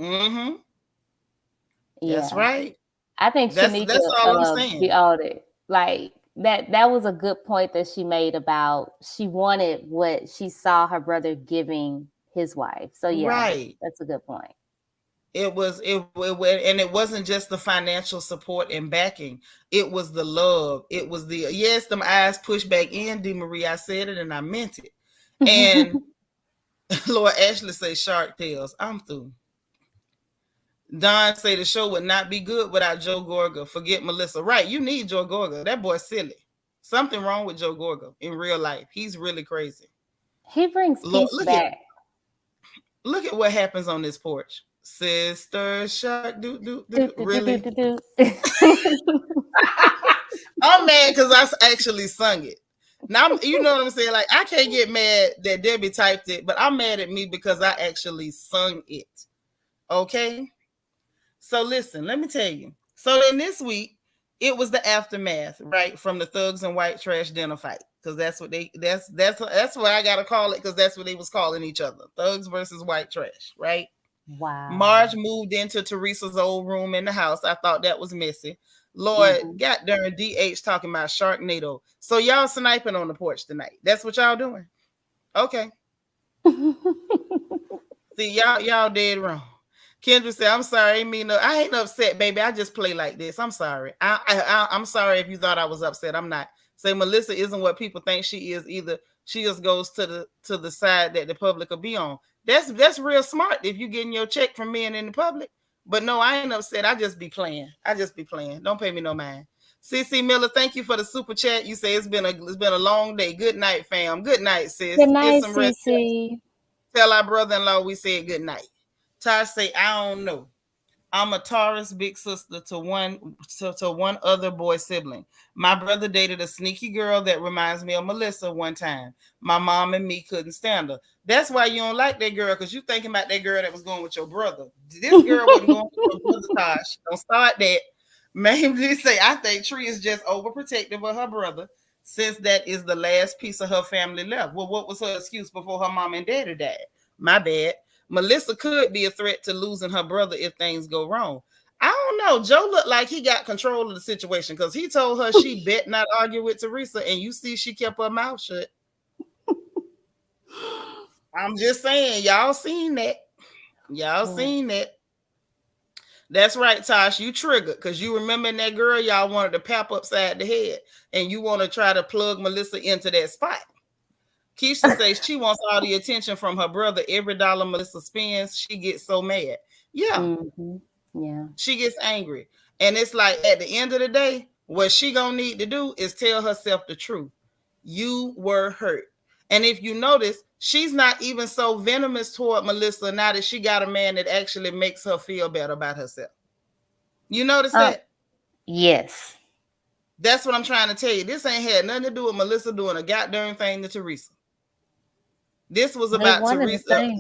Mm-hmm.
Yeah.
That's right.
I think
That's all I'm saying.
be audit. Like that was a good point that she made about she wanted what she saw her brother giving his wife. So yeah,
right.
That's a good point.
It and it wasn't just the financial support and backing. It was the love. It was the yes, them eyes pushed back in, DeMarie. I said it and I meant it. And Lord Ashley say Shark Tales. I'm through. Don say the show would not be good without Joe Gorga. Forget Melissa. Right, you need Joe Gorga. That boy's silly. Something wrong with Joe Gorga in real life. He's really crazy.
He brings peace back.
Look at what happens on this porch. Sister Shark, really? I'm mad because I actually sung it. Now, you know what I'm saying? Like, I can't get mad that Debbie typed it, but I'm mad at me because I actually sung it. Okay? So listen, let me tell you. So then this week, it was the aftermath, right, from the Thugs and White Trash dinner fight. Because that's what what I gotta call it, because that's what they was calling each other. Thugs versus white trash, right?
Wow.
Marge moved into Teresa's old room in the house. I thought that was messy. Lord, got darn DH talking about Sharknado. So y'all sniping on the porch tonight. That's what y'all doing. Okay. See, y'all dead wrong. Kendra said, I'm sorry. I ain't upset, baby. I just play like this. I'm sorry. I'm sorry if you thought I was upset. I'm not. Say Melissa isn't what people think she is either. She just goes to the side that the public will be on. That's real smart if you getting your check from being in the public. But no, I ain't upset. I just be playing. Don't pay me no mind. CC Miller, thank you for the super chat. You say it's been a long day. Good night, fam. Good night, sis.
Good night, CC.
Tell our brother-in-law we said good night. Tosh say, I don't know. I'm a Taurus big sister to one other boy sibling. My brother dated a sneaky girl that reminds me of Melissa one time. My mom and me couldn't stand her. That's why you don't like that girl, because you thinking about that girl that was going with your brother. This girl wasn't going with your brother, Tosh. Don't start that. Maybe say, I think Tree is just overprotective of her brother, since that is the last piece of her family left. Well, what was her excuse before her mom and daddy died? My bad. Melissa could be a threat to losing her brother if things go wrong. I don't know. Joe looked like he got control of the situation, because he told her she bet not argue with Teresa, and you see she kept her mouth shut. I'm just saying, y'all seen that. Seen that. That's right, Tosh. You triggered because you remember that girl y'all wanted to pap upside the head, and you want to try to plug Melissa into that spot. Keisha says she wants all the attention from her brother. Every dollar Melissa spends, she gets so mad. Yeah.
Mm-hmm. Yeah.
She gets angry. And it's like, at the end of the day, what she gonna need to do is tell herself the truth. You were hurt. And if you notice, she's not even so venomous toward Melissa now that she got a man that actually makes her feel better about herself. You notice that?
Yes.
That's what I'm trying to tell you. This ain't had nothing to do with Melissa doing a goddamn thing to Teresa. This was about Teresa.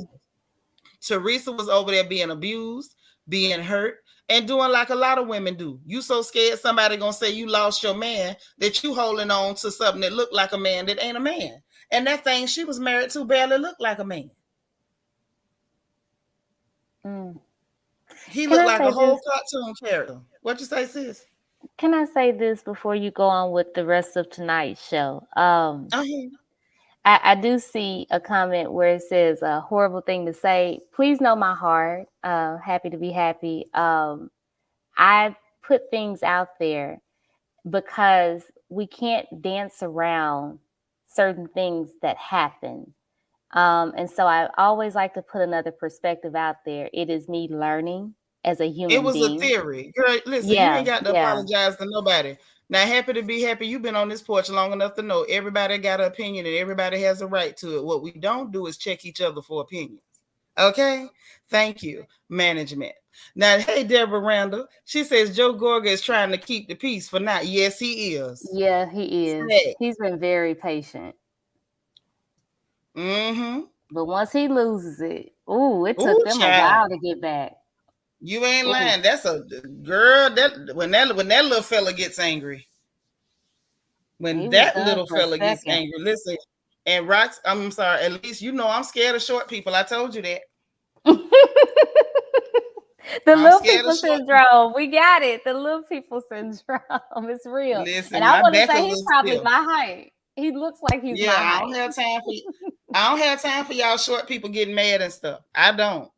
Teresa was over there being abused, being hurt, and doing like a lot of women do. You so scared somebody gonna say you lost your man that you holding on to something that looked like a man that ain't a man. And that thing she was married to barely looked like a man. He looked like a whole cartoon character. What you say, sis?
Can I say this before you go on with the rest of tonight's show? I do see a comment where it says a horrible thing to say. Please know my heart. Happy to be happy. I put things out there because we can't dance around certain things that happen. And so I always like to put another perspective out there. It is me learning as a human being.
It was a theory. Girl, listen, you ain't got to apologize to nobody. Now, happy to be happy. You've been on this porch long enough to know everybody got an opinion and everybody has a right to it. What we don't do is check each other for opinions. Okay? Thank you, management. Now, hey, Deborah Randall. She says Joe Gorga is trying to keep the peace for now. Yes, he is.
Yeah, he is. Hey. He's been very patient.
Mm-hmm.
But once he loses it, it took them a while to get back.
You ain't lying. That's a girl. That when that little fella gets angry. When that little fella gets angry, listen. And Rox, I'm sorry, at least you know I'm scared of short people. I told you that.
The little people syndrome. We got it. The little people syndrome. It's real.
Listen,
and I want to say he's probably my height. He looks like he's my height.
I don't have time for y'all short people getting mad and stuff. I don't.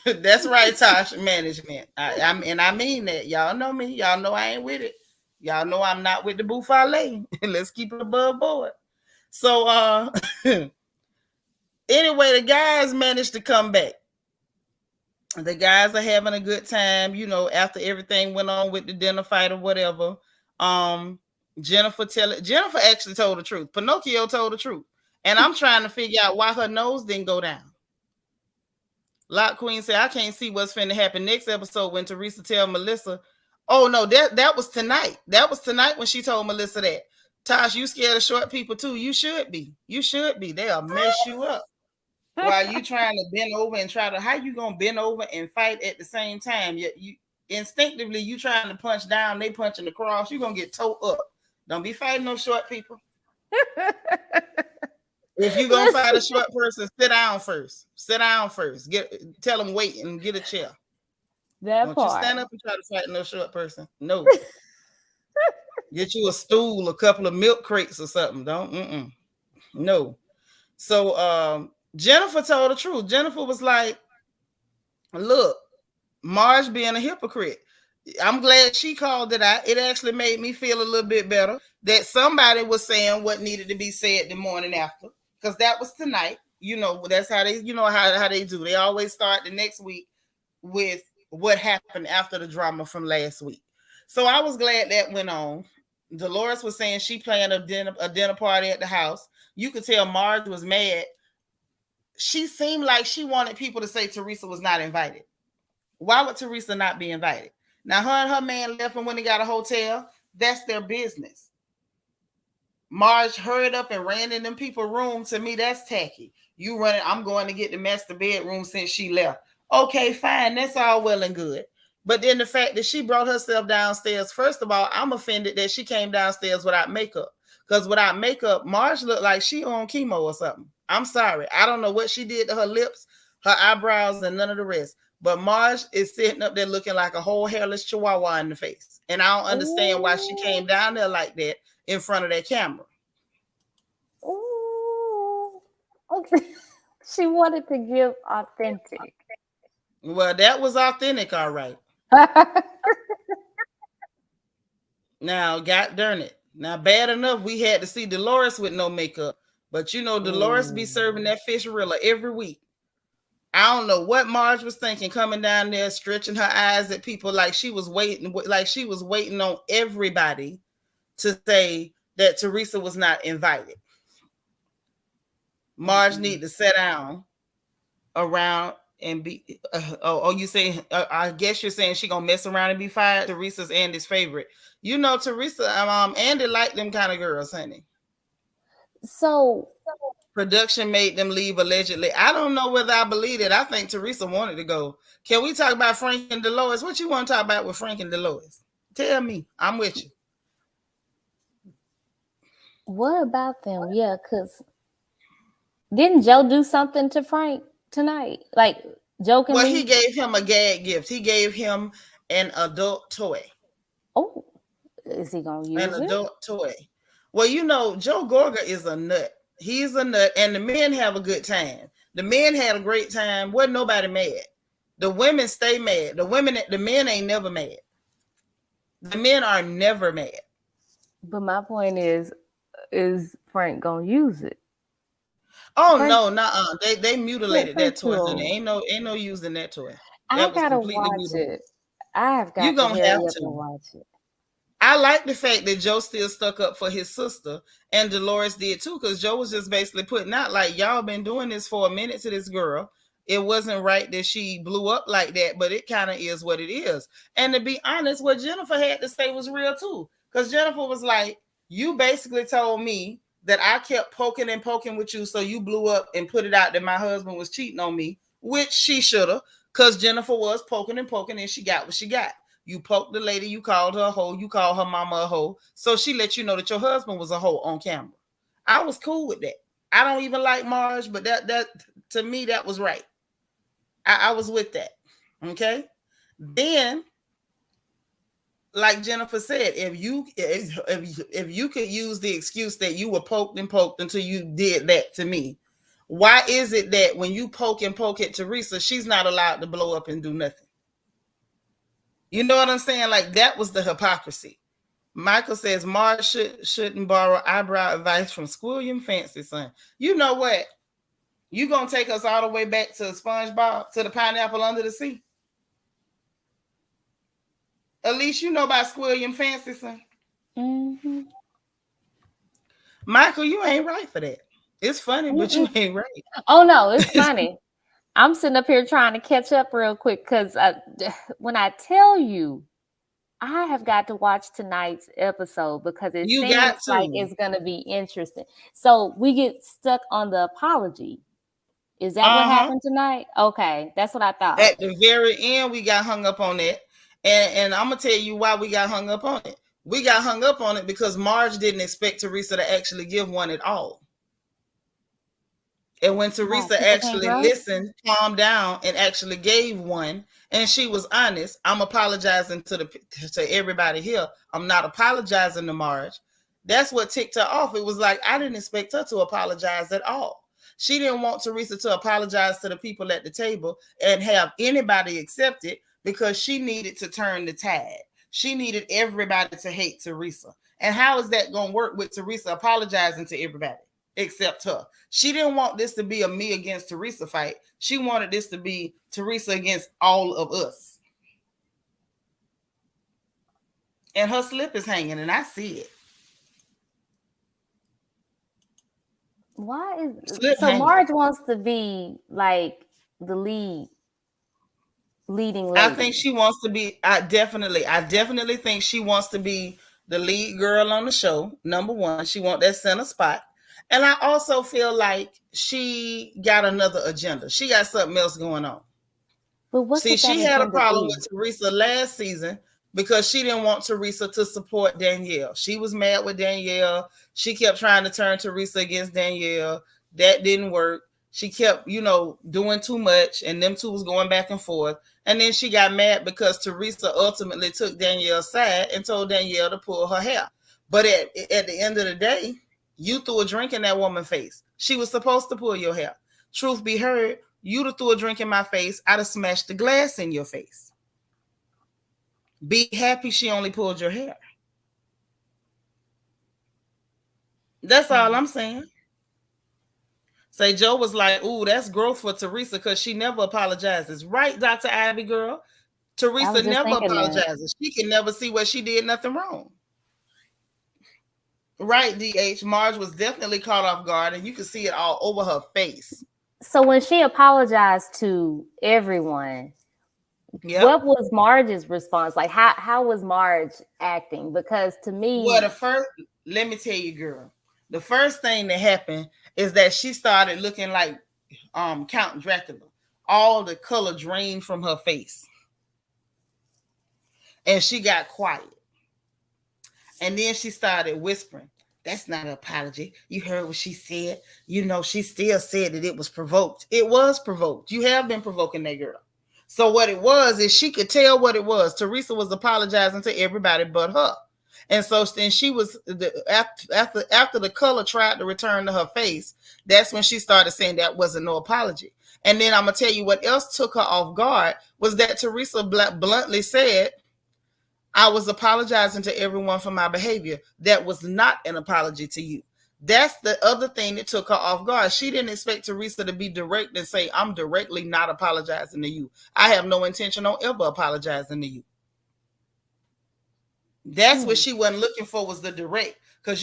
That's right, Tosh management. I mean that. Y'all know me. Y'all know I ain't with it. Y'all know I'm not with the buffale. Let's keep it above board. So anyway, the guys managed to come back. The guys are having a good time, you know, after everything went on with the dinner fight or whatever. Jennifer actually told the truth. Pinocchio told the truth. And I'm trying to figure out why her nose didn't go down. Lock Queen said, I can't see what's finna happen next episode when Teresa tell Melissa. Oh no, that was tonight. That was tonight when she told Melissa that. Tosh, you scared of short people too. You should be. They'll mess you up. While you trying to bend over and how you gonna bend over and fight at the same time? You instinctively you trying to punch down, they punching across, you're gonna get toe up. Don't be fighting no short people. If you gonna fight a short person, sit down first. Tell them wait and get a chair. Don't you stand up and try to fight no short person. No. Get you a stool, a couple of milk crates or something. Don't. No. So Jennifer told the truth. Jennifer was like, look, Marge being a hypocrite. I'm glad she called it out. It actually made me feel a little bit better that somebody was saying what needed to be said the morning after, because that was tonight. You know, that's how they, you know, how they do. They always start the next week with what happened after the drama from last week. So I was glad that went on. Dolores was saying she planned a dinner party at the house. You could tell Marge was mad. She seemed like she wanted people to say Teresa was not invited. Why would Teresa not be invited? Now, her and her man left and when they got a hotel, that's their business. Marge hurried up and ran in them people's room. To me, that's tacky. You running, I'm going to get the master bedroom since she left. Okay, fine. That's all well and good. But then the fact that she brought herself downstairs, first of all, I'm offended that she came downstairs without makeup. Because without makeup, Marge looked like she on chemo or something. I'm sorry. I don't know what she did to her lips, her eyebrows, and none of the rest. But Marge is sitting up there looking like a whole hairless chihuahua in the face. And I don't understand why she came down there like that in front of that camera.
Ooh. Okay. She wanted to give authentic.
Well, that was authentic, all right. Now, God darn it. Now, bad enough we had to see Dolores with no makeup. But you know, Dolores be serving that fish rilla every week. I don't know what Marge was thinking coming down there, stretching her eyes at people like she was waiting on everybody to say that Teresa was not invited. Marge need to sit down around and be. You saying? I guess you're saying she gonna mess around and be fired. Teresa's Andy's favorite. You know, Teresa. Andy liked them kind of girls, honey.
So
production made them leave allegedly. I don't know whether I believe it. I think Teresa wanted to go. Can we talk about Frank and Dolores? What you want to talk about with Frank and Dolores? Tell me. I'm with you.
What about them? Yeah, because didn't Joe do something to Frank tonight? Like jokingly?
Well, he gave him a gag gift. He gave him an adult toy.
Oh, is he going to use
an adult toy? Well, you know, Joe Gorga is a nut. He's a nut, and the men have a good time. The men had a great time. Wasn't nobody mad. The women stay mad. The men ain't never mad. The men are never mad.
But my point is Frank gonna use it?
Oh Frank, no, nuh-uh. They mutilated that toy. Ain't no using that toy.
I gotta watch it. I have got to hurry up and watch it.
I like the fact that Joe still stuck up for his sister, and Dolores did too, because Joe was just basically putting out like, y'all been doing this for a minute to this girl. It wasn't right that she blew up like that, but it kind of is what it is. And to be honest, what Jennifer had to say was real too, because Jennifer was like, you basically told me that I kept poking and poking with you, so you blew up and put it out that my husband was cheating on me, which she should have, because Jennifer was poking and poking and she got what she got. You poked the lady, you called her a hoe, you called her mama a hoe. So she let you know that your husband was a hoe on camera. I was cool with that. I don't even like Marge, but that to me, that was right. I was with that. Okay. Then, like Jennifer said, if you could use the excuse that you were poked and poked until you did that to me, why is it that when you poke at Teresa, she's not allowed to blow up and do nothing? You know what I'm saying? Like, that was the hypocrisy. Michael says Marge shouldn't borrow eyebrow advice from Squilliam Fancy Son. You know what? You gonna take us all the way back to SpongeBob, to the pineapple under the sea? At least you know about Squilliam Fancy Son.
Mm-hmm.
Michael, you ain't right for that. It's funny, but you ain't right.
Oh no, it's funny. I'm sitting up here trying to catch up real quick because when I tell you, I have got to watch tonight's episode because it seems like it's going to be interesting. So we get stuck on the apology. Is that what happened tonight? Okay, that's what I thought.
At the very end, we got hung up on it. And I'm going to tell you why we got hung up on it. We got hung up on it because Marge didn't expect Teresa to actually give one at all. And when Teresa actually listened, calmed down, and actually gave one, and she was honest, I'm apologizing to everybody here. I'm not apologizing to Marge. That's what ticked her off. It was like, I didn't expect her to apologize at all. She didn't want Teresa to apologize to the people at the table and have anybody accept it because she needed to turn the tide. She needed everybody to hate Teresa. And how is that going to work with Teresa apologizing to everybody except her? She didn't want this to be a me against Teresa fight. She wanted this to be Teresa against all of us. And her slip is hanging, and I see it.
Why is so? Marge wants to be like the leading lady.
I think she wants to be. I definitely think she wants to be the lead girl on the show. Number one, she wants that center spot. And I also feel like she got another agenda. She got something else going on.
But
she had a problem with Teresa last season because she didn't want Teresa to support Danielle. She was mad with Danielle. She kept trying to turn Teresa against Danielle. That didn't work. She kept, doing too much, and them two was going back and forth. And then she got mad because Teresa ultimately took Danielle's side and told Danielle to pull her hair. But at the end of the day, you threw a drink in that woman's face. She was supposed to pull your hair. Truth be heard, you'd have threw a drink in my face, I'd have smashed the glass in your face. Be happy she only pulled your hair. That's all I'm saying. Say Joe was like, ooh, that's growth for Teresa because she never apologizes. Right, Dr. Ivy girl? Teresa never apologizes. She can never see where she did nothing wrong. Right, DH. Marge was definitely caught off guard, and you can see it all over her face.
So when she apologized to everyone, what was Marge's response? Like, how was Marge acting? Because to me,
let me tell you, girl, the first thing that happened is that she started looking like Count Dracula. All the color drained from her face, and she got quiet. And then she started whispering. That's not an apology. You heard what she said. She still said that it was provoked. It was provoked. You have been provoking that girl. So what it was is she could tell what it was. Teresa was apologizing to everybody but her. And so then she was, after the color tried to return to her face, that's when she started saying that wasn't no apology. And then I'm going to tell you what else took her off guard was that Teresa bluntly said, I was apologizing to everyone for my behavior. That was not an apology to you. That's the other thing that took her off guard. She didn't expect Teresa to be direct and say, I'm directly not apologizing to you. I have no intention on ever apologizing to you. That's what she wasn't looking for, was the direct. Because,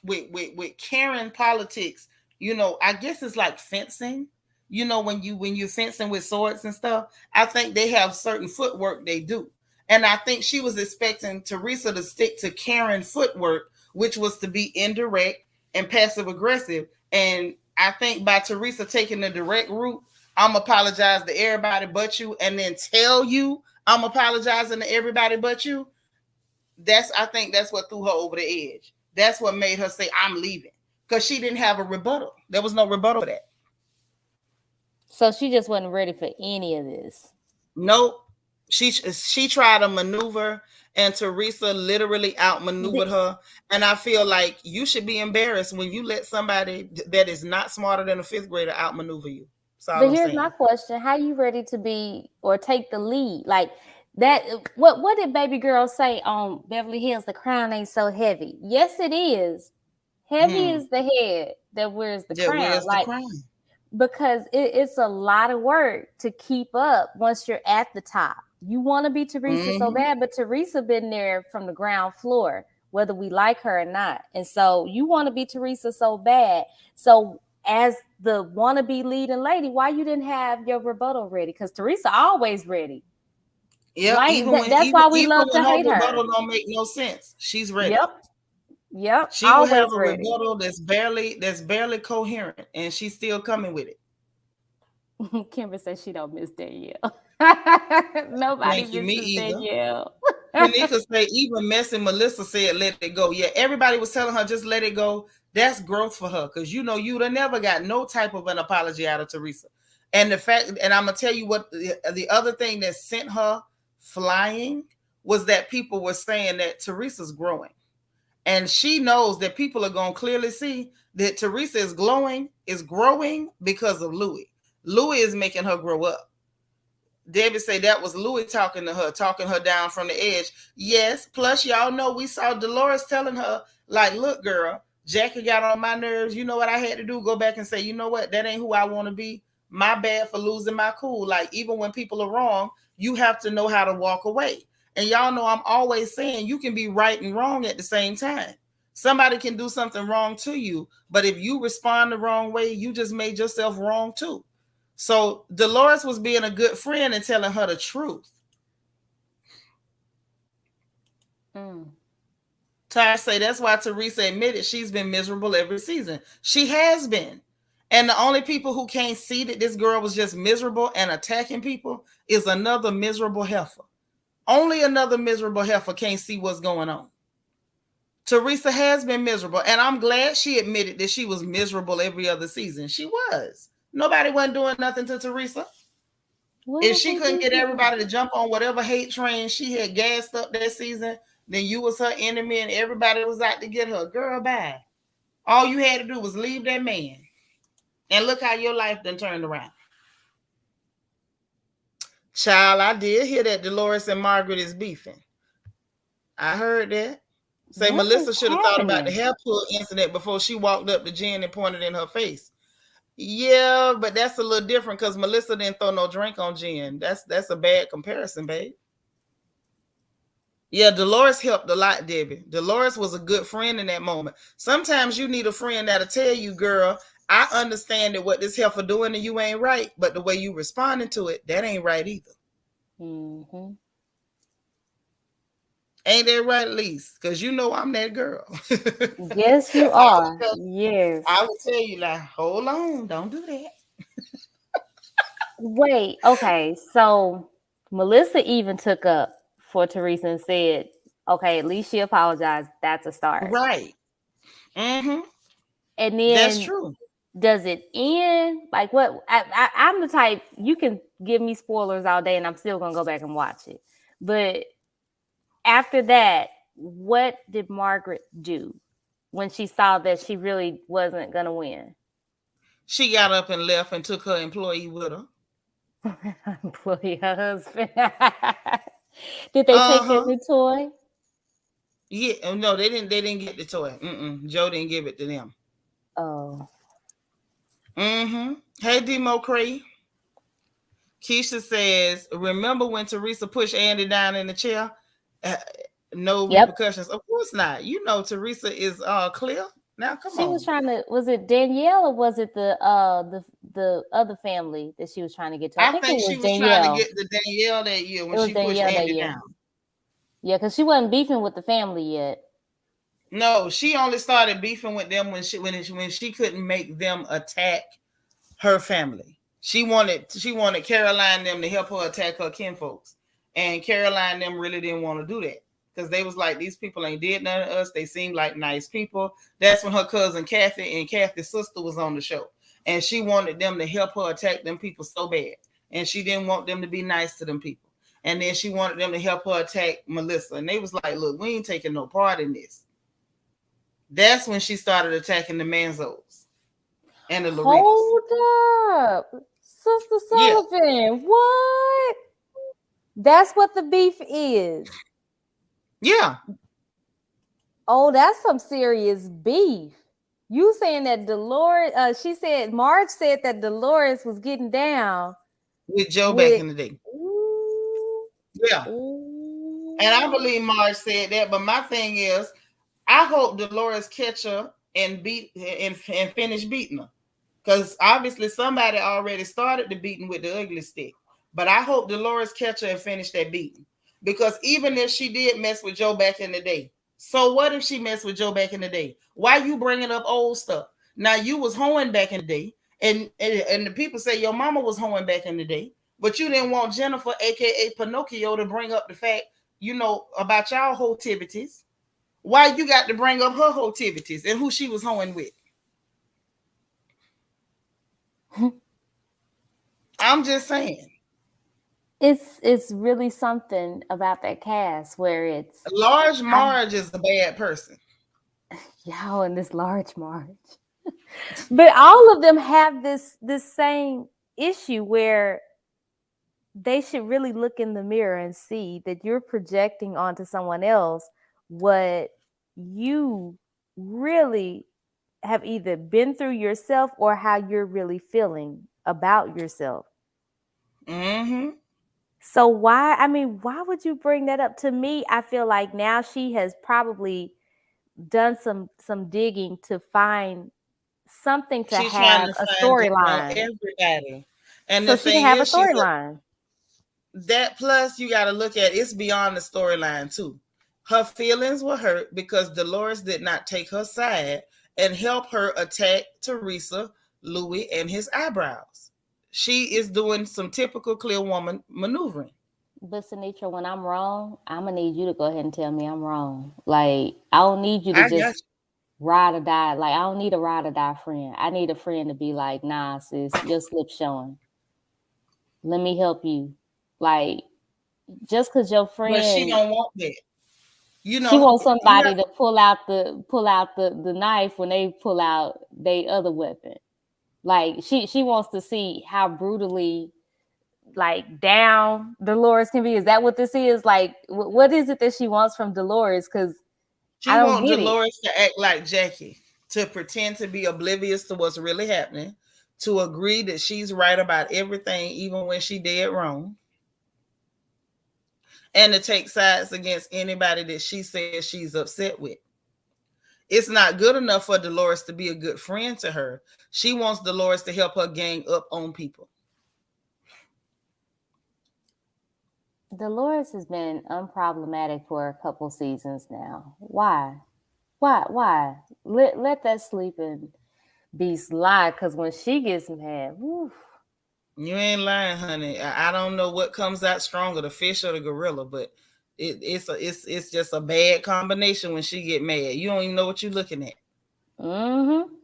with Karen politics, I guess it's like fencing. When you're fencing with swords and stuff, I think they have certain footwork they do. And I think she was expecting Teresa to stick to Karen's footwork, which was to be indirect and passive aggressive. And I think by Teresa taking the direct route, I'm apologize to everybody but you, and then tell you I'm apologizing to everybody but you. I think that's what threw her over the edge. That's what made her say, I'm leaving. Because she didn't have a rebuttal. There was no rebuttal for that.
So she just wasn't ready for any of this.
Nope. She tried to maneuver, and Teresa literally outmaneuvered her. And I feel like you should be embarrassed when you let somebody that is not smarter than a fifth grader outmaneuver you.
But here's my question. How are you ready to be or take the lead? Like that, what did baby girl say on Beverly Hills? The crown ain't so heavy. Yes, it is. Heavy is the head that wears the crown. Like, because it's a lot of work to keep up once you're at the top. You want to be Teresa so bad, but Teresa been there from the ground floor, whether we like her or not. And so you want to be Teresa so bad. So as the wannabe leading lady, why you didn't have your rebuttal ready? Because Teresa always ready.
Yeah,
like, that's why we love to hate her.
Rebuttal don't make no sense. She's ready.
Yep.
She will have a rebuttal that's barely coherent, and she's still coming with it.
Kimber says she don't miss Danielle. Nobody misses Danielle.
Tanika say even messing Melissa said let it go. Yeah, everybody was telling her just let it go. That's growth for her, because you'd have never got no type of an apology out of Teresa. And the fact, and I'm gonna tell you what the other thing that sent her flying was that people were saying that Teresa's growing. And she knows that people are going to clearly see that Teresa is growing because of Louis. Louis is making her grow up. Debbie said that was Louis talking her down from the edge. Yes. Plus, y'all know we saw Dolores telling her, like, look, girl, Jackie got on my nerves. You know what I had to do? Go back and say, you know what? That ain't who I want to be. My bad for losing my cool. Like, even when people are wrong, you have to know how to walk away. And y'all know I'm always saying you can be right and wrong at the same time. Somebody can do something wrong to you, but if you respond the wrong way, you just made yourself wrong too. So Dolores was being a good friend and telling her the truth. Ty say that's why Teresa admitted she's been miserable every season. She has been. And the only people who can't see that this girl was just miserable and attacking people is another miserable heifer. Only another miserable heifer can't see what's going on. Teresa has been miserable, and I'm glad she admitted that she was miserable every other season. She was. Nobody wasn't doing nothing to Teresa. If she couldn't get everybody to jump on whatever hate train she had gassed up that season, then you was her enemy and everybody was out to get her. Girl, bye. All you had to do was leave that man. And look how your life done turned around. Child, I did hear that Dolores and Margaret is beefing. I heard that. Say Melissa should have thought about the hair pull incident before she walked up to Jen and pointed in her face. Yeah, but that's a little different because Melissa didn't throw no drink on Jen. That's a bad comparison, babe. Yeah, Dolores helped a lot, Debbie. Dolores was a good friend in that moment. Sometimes you need a friend that'll tell you, girl, I understand that what this heifer doing to you ain't right, but the way you responding to it, that ain't right either.
Mm-hmm.
Ain't that right, Lise? Because you know I'm that girl.
Yes, you are. Yes.
I will tell you, like, hold on, don't do that.
Wait, okay. So Melissa even took up for Teresa and said, okay, at least she apologized. That's a start.
Right. Mm-hmm.
And then
that's true.
Does it end? Like what? I'm the type, you can give me spoilers all day and I'm still going to go back and watch it. But after that, what did Margaret do when she saw that she really wasn't going to win?
She got up and left and took her employee with her.
Employee, her husband. Did they take her new toy?
Yeah, no, they didn't get the toy. Joe didn't give it to them.
Oh.
Hey, Demo Cree. Keisha says, remember when Teresa pushed Andy down in the chair? No repercussions. Of course not. You know Teresa is clear. Now come on.
She was trying to, was it Danielle or was it the other family that she was trying to get to?
I think she was Danielle. Trying to get the Danielle that year when she pushed Andy down.
Yeah, because she wasn't beefing with the family yet.
No, she only started beefing with them when she couldn't make them attack her family. She wanted Caroline them to help her attack her kinfolks. And Caroline them really didn't want to do that because they was like, these people ain't did nothing to us. They seemed like nice people. That's when her cousin Kathy and Kathy's sister was on the show. And she wanted them to help her attack them people so bad. And she didn't want them to be nice to them people. And then she wanted them to help her attack Melissa. And they was like, look, we ain't taking no part in this. That's when she started attacking the Manzos and the Loritas.
Hold up. Sister Sullivan, what? That's what the beef is.
Yeah.
Oh, that's some serious beef. You saying that Dolores, she said, Marge said that Dolores was getting down
with Joe back in the day. Yeah. Ooh. And I believe Marge said that, but my thing is, I hope Dolores catch her and finish beating her. Because obviously somebody already started the beating with the ugly stick. But I hope Dolores catch her and finish that beating. Because even if she did mess with Joe back in the day, so what if she messed with Joe back in the day? Why you bringing up old stuff? Now, you was hoeing back in the day, and the people say your mama was hoeing back in the day, but you didn't want Jennifer, a.k.a. Pinocchio, to bring up the fact, about y'all hotivities. Why you got to bring up her hotivities and who she was hoeing with? I'm just saying.
It's really something about that cast where it's
Large Marge is a bad person.
Y'all and this Large Marge. But all of them have this same issue where they should really look in the mirror and see that you're projecting onto someone else what you really have either been through yourself or how you're really feeling about yourself.
Mm-hmm.
So why would you bring that up? To me, I feel like now she has probably done some digging to find something to have a storyline.
Everybody. And
so she can have a storyline.
That plus you got to look at it's beyond the storyline too. Her feelings were hurt because Dolores did not take her side and help her attack Teresa, Louis, and his eyebrows. She is doing some typical clear woman maneuvering.
But Seanitra, when I'm wrong, I'm gonna need you to go ahead and tell me I'm wrong. Like, I don't need you to just ride or die. Like, I don't need a ride or die friend. I need a friend to be like, nah, sis, your slip's showing. Let me help you. Like, just because your friend,
but she don't want that.
She wants somebody to pull out the knife when they pull out their other weapon. Like, she wants to see how brutally like down Dolores can be. Is that what this is? Like, what is it that she wants from Dolores? Because
she wants Dolores to act like Jackie, to pretend to be oblivious to what's really happening, to agree that she's right about everything, even when she did wrong, and to take sides against anybody that she says she's upset with. It's not good enough for Dolores to be a good friend to her. She wants Dolores to help her gang up on people.
Dolores has been unproblematic for a couple seasons now. Why? Let that sleeping beast lie, because when she gets mad, woof.
You ain't lying, honey. I don't know what comes out stronger, the fish or the gorilla, but it's just a bad combination when she get mad. You don't even know what you're looking at.
Mm-hmm.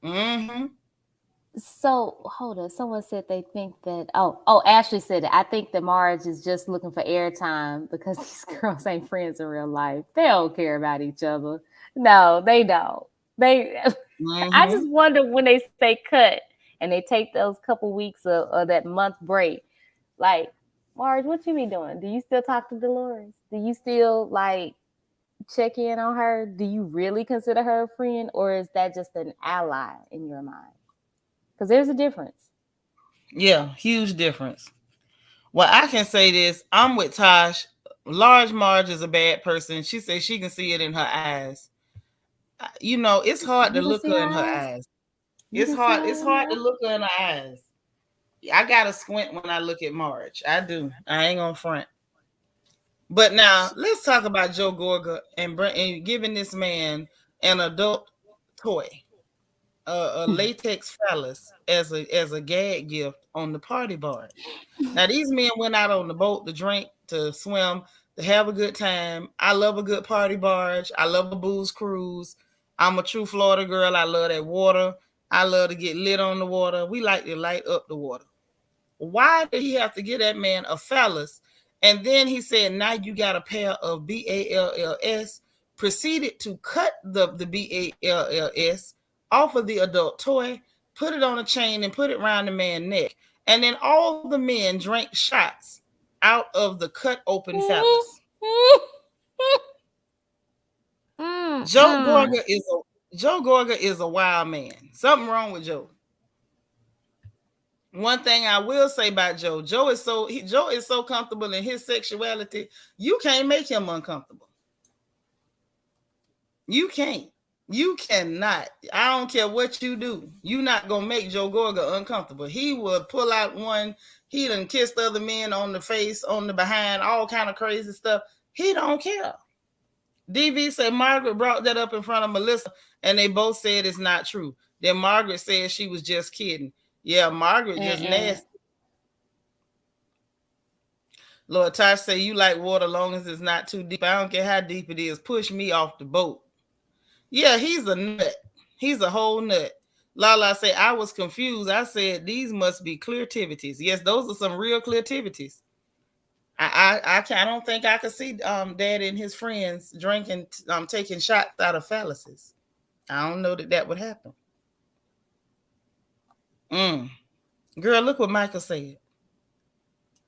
Mm-hmm.
So hold on. Someone said they think that Ashley said it. I think that Marge is just looking for airtime because these girls ain't friends in real life. They don't care about each other. No, they don't. Mm-hmm. I just wonder when they say cut and they take those couple weeks of that month break. Like, Marge, what you be doing? Do you still talk to Dolores? Do you still like check in on her? Do you really consider her a friend, or is that just an ally in your mind? Because there's a difference.
Yeah, huge difference. Well, I can say this. I'm with Tosh. Large Marge is a bad person. She says she can see it in her eyes. It's hard to look her in her eyes. It's hard to look her in her eyes. I gotta squint when I look at Marge. I do. I ain't gonna front. But now let's talk about Joe Gorga and giving this man an adult toy, a latex phallus as a gag gift on the party barge. Now, these men went out on the boat to drink, to swim, to have a good time. I love a good party barge. I love a booze cruise. I'm a true Florida girl. I love that water. I love to get lit on the water. We like to light up the water. Why did he have to get that man a phallus? And then he said, now you got a pair of BALLS. Proceeded to cut the BALLS off of the adult toy, put it on a chain and put it around the man's neck. And then all the men drank shots out of the cut open phallus. Joe Gorga is a wild man. Something wrong with Joe. One thing I will say about Joe is so comfortable in his sexuality, you can't make him uncomfortable. You can't. You cannot. I don't care what you do. You're not going to make Joe Gorga uncomfortable. He will pull out one. He done kissed other men on the face, on the behind, all kind of crazy stuff. He don't care. DV said Margaret brought that up in front of Melissa, and they both said it's not true. Then Margaret said she was just kidding. Yeah, Margaret just nasty. Lord Tosh say you like water long as it's not too deep. I don't care how deep it is. Push me off the boat. Yeah, he's a nut. He's a whole nut. Lala say I was confused. I said these must be cleartivities. Yes, those are some real cleartivities. I don't think I could see Dad and his friends drinking, taking shots out of phalluses. I don't know that would happen. Girl, look what Michael said.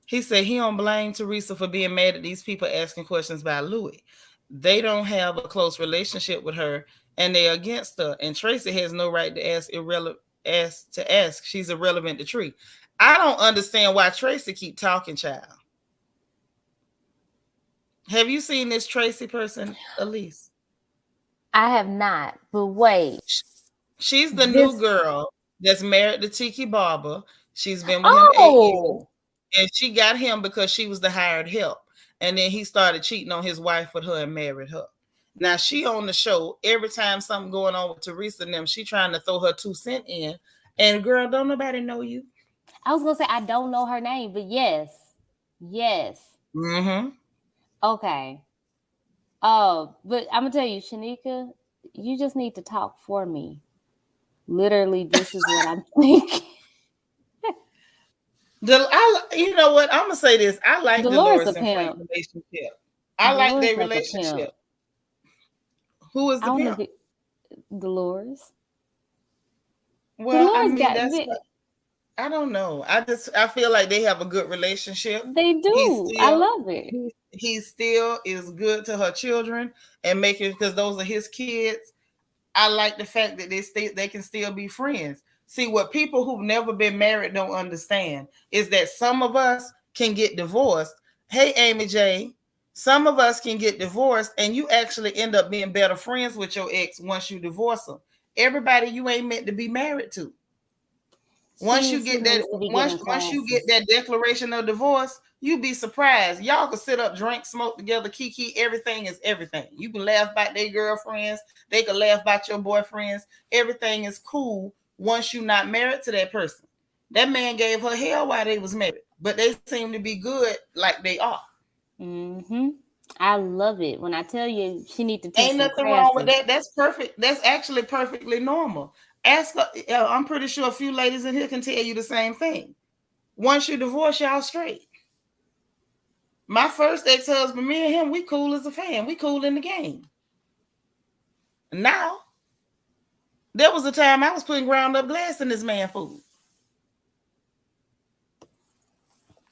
He said he don't blame Teresa for being mad at these people asking questions about Louis. They don't have a close relationship with her, and they're against her. And Tracy has no right to ask. She's irrelevant to Tree. I don't understand why Tracy keep talking, child. Have you seen this Tracy person, Elise?
I have not, but wait.
She's the new girl that's married to Tiki Barber. She's been with him 8 years. And she got him because she was the hired help. And then he started cheating on his wife with her and married her. Now she on the show. Every time something going on with Teresa and them, she trying to throw her 2 cents in. And girl, don't nobody know you.
I was going to say, I don't know her name, but yes.
Mm-hmm.
Okay. Oh, but I'm going to tell you, Shanika, you just need to talk for me. Literally, this is what I'm thinking.
You know what? I'm gonna say this. I like Dolores and Frank relationship. I like their relationship. Who is the pimp?
Dolores.
Well, Dolores I don't know. I feel like they have a good relationship.
They do. I love it.
He still is good to her children and making, because those are his kids. I like the fact that they can still be friends. See, what people who've never been married don't understand is that some of us can get divorced. Hey, Amy J, some of us can get divorced and you actually end up being better friends with your ex once you divorce them. Everybody you ain't meant to be married to. Once you get that declaration of divorce, you'd be surprised. Y'all can sit up, drink, smoke together, kiki. Everything is everything. You can laugh about their girlfriends. They can laugh about your boyfriends. Everything is cool once you're not married to that person. That man gave her hell while they was married, but they seem to be good like they are.
Mm-hmm. I love it. When I tell you she need to take
ain't nothing wrong with that. That's perfect. That's actually perfectly normal. Ask her. I'm pretty sure a few ladies in here can tell you the same thing. Once you divorce, y'all straight. My first ex-husband, me and him, we cool as a fan. We cool in the game. Now, there was a time I was putting ground up glass in this man's food.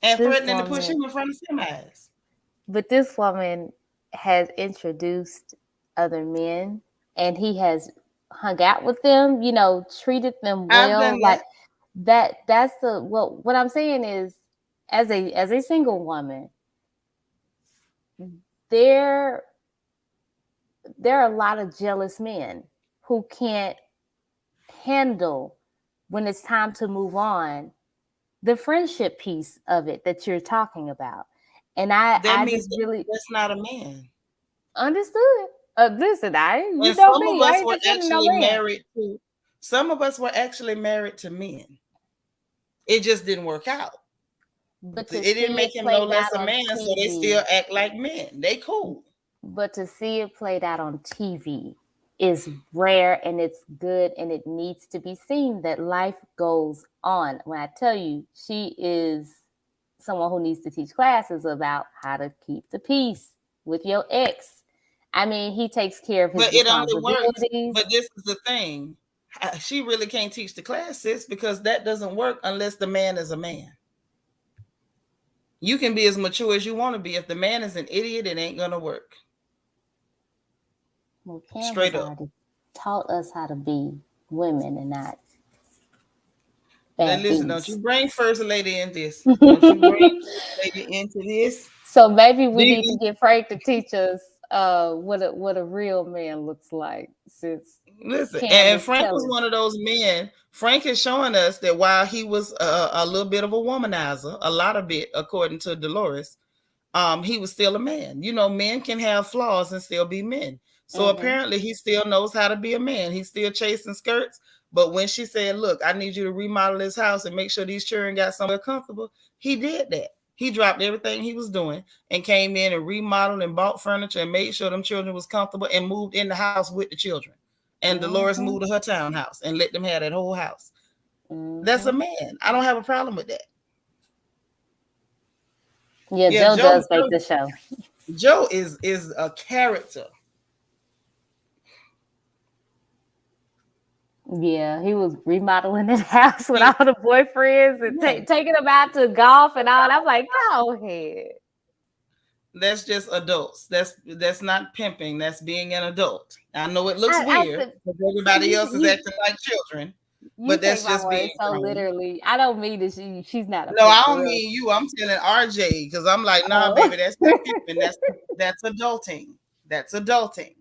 And threatening to push him in front of semis.
But this woman has introduced other men and he has hung out with them, treated them well. Like that's what I'm saying is, as a single woman, there are a lot of jealous men who can't handle when it's time to move on the friendship piece of it that you're talking about. And I just really,
that's not a man.
Understood. Listen, some
of us were actually married to men. It just didn't work out.
But
it didn't make him no less a man, so they still act like men. They cool.
But to see it played out on TV is rare, and it's good, and it needs to be seen that life goes on. When I tell you, she is someone who needs to teach classes about how to keep the peace with your ex. I mean, he takes care of his responsibilities.
It only works. But this is the thing. She really can't teach the classes because that doesn't work unless the man is a man. You can be as mature as you want to be. If the man is an idiot, it ain't going to work.
Well, Cam straight up taught us how to be women and not.
Now listen, don't you bring First Lady in this. Don't you bring First Lady into this.
So maybe we need to get Frank to teach us what a real man looks like. Since
listen, and Frank was one of those men. Frank is showing us that while he was a little bit of a womanizer, a lot of it, according to Dolores, he was still a man. You know, men can have flaws and still be men. So apparently he still knows how to be a man. He's still chasing skirts. But when she said, look, I need you to remodel this house and make sure these children got somewhere comfortable, he did that. He dropped everything he was doing and came in and remodeled and bought furniture and made sure them children was comfortable and moved in the house with the children. And Dolores moved to her townhouse and let them have that whole house. That's a man. I don't have a problem with that.
Yeah, Joe does make the show.
Joe is a character.
Yeah, he was remodeling his house with all the boyfriends and taking them out to golf and all. I'm like, go ahead.
That's just adults. That's not pimping. That's being an adult. I know it looks weird because everybody else is acting like children, but that's just being
so literally. I don't mean that she's not.
No, I don't mean you. I'm telling RJ because I'm like, nah, baby, that's not pimping. That's adulting. That's adulting.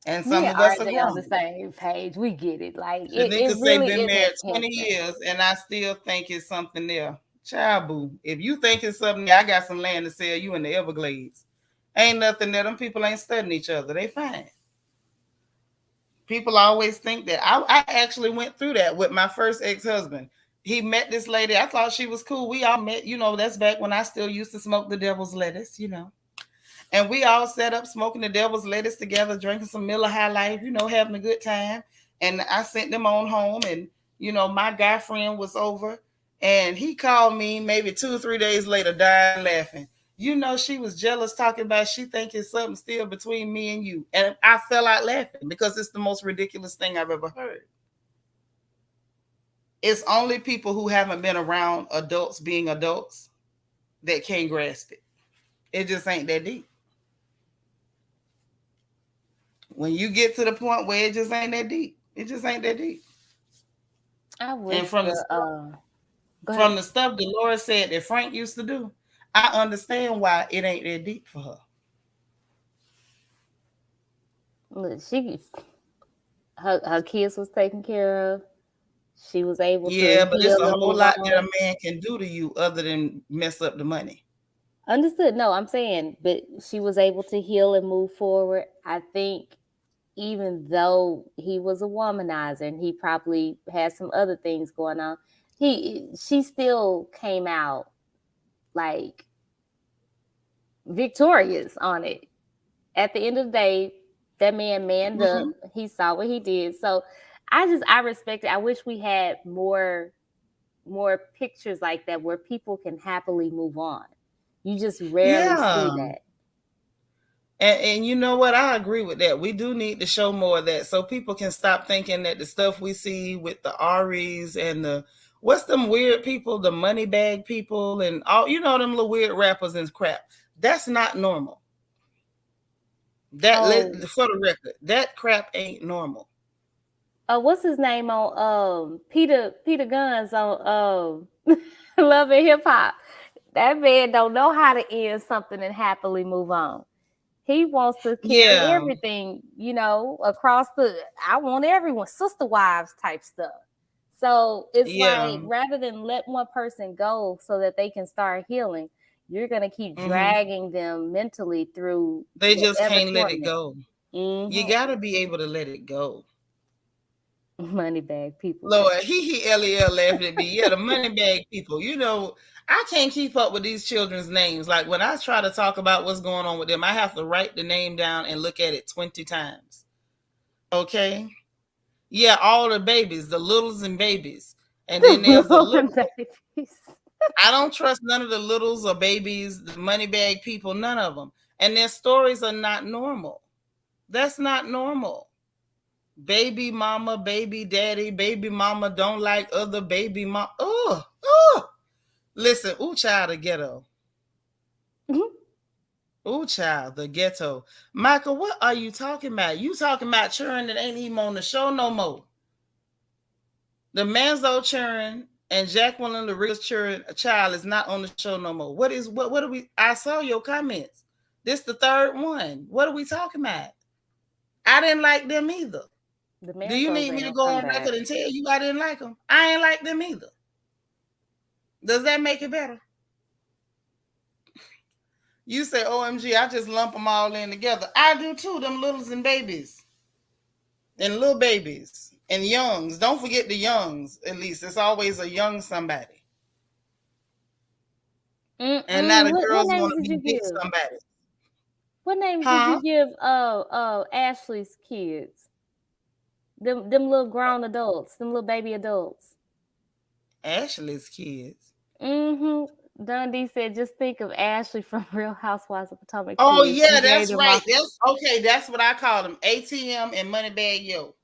And some of us are
on the same page. We get it. Like
Seanitra say been married 20 years, and I still think it's something there. Child boo, if you think it's something there, I got some land to sell you in the Everglades. Ain't nothing there. Them people ain't studying each other. They fine. People always think that. I actually went through that with my first ex-husband. He met this lady. I thought she was cool. We all met, that's back when I still used to smoke the devil's lettuce, And we all sat up smoking the devil's lettuce together, drinking some Miller High Life, having a good time. And I sent them on home, and, my guy friend was over, and he called me maybe 2 or 3 days later, dying laughing. She was jealous, talking about she think it's something still between me and you. And I fell out laughing because it's the most ridiculous thing I've ever heard. It's only people who haven't been around adults being adults that can't grasp it. It just ain't that deep. When you get to the point where it just ain't that deep, it just ain't that deep.
I wish.
And from the stuff Dolores said that Frank used to do, I understand why it ain't that deep for her.
Look, her kids was taken care of. She was able to.
Yeah, but it's a whole lot that a man can do to you other than mess up the money.
Understood. No, I'm saying, but she was able to heal and move forward. I think even though he was a womanizer and he probably had some other things going on, she still came out like victorious on it. At the end of the day, that man manned up. He saw what he did. So I respect it. I wish we had more pictures like that where people can happily move on. You just rarely see that.
And you know what? I agree with that. We do need to show more of that so people can stop thinking that the stuff we see with the Aries and what's them weird people, the money bag people and all, them little weird rappers and crap. That's not normal. That for the record, that crap ain't normal.
What's his name on Peter Guns on Love and Hip Hop? That man don't know how to end something and happily move on. He wants to carry everything, across I want everyone, sister wives type stuff. So it's like, rather than let one person go so that they can start healing, you're going to keep dragging them mentally through.
They just can't let it go. You got to be able to let it go.
Money bag people.
Lord, LEL laughed at me. Yeah, the money bag people. I can't keep up with these children's names. Like when I try to talk about what's going on with them, I have to write the name down and look at it 20 times. Okay? Yeah, all the babies, the littles and babies. And then there's the little babies. I don't trust none of the littles or babies, the money bag people, none of them. And their stories are not normal. That's not normal. Baby mama, baby daddy, baby mama don't like other baby mama. Oh. Listen, child, the ghetto. Child, the ghetto. Michael, what are you talking about? You talking about children that ain't even on the show no more. The Manzo children and Jacqueline the real child is not on the show no more. What are we? I saw your comments. This the third one. What are we talking about? I didn't like them either. Do you need me to go on record and tell you I didn't like them? I ain't like them either. Does that make it better? You say, OMG, I just lump them all in together. I do too, them littles and babies. And little babies. And youngs. Don't forget the youngs, at least. It's always a young somebody. And now the girls want to be big somebody.
What names did you give Ashley's kids? Them little grown adults, them little baby adults.
Ashley's kids?
Mm-hmm. Dundee said, just think of Ashley from Real Housewives of Potomac.
Oh, yeah, that's right. That's what I call them. ATM and Moneybag Yo.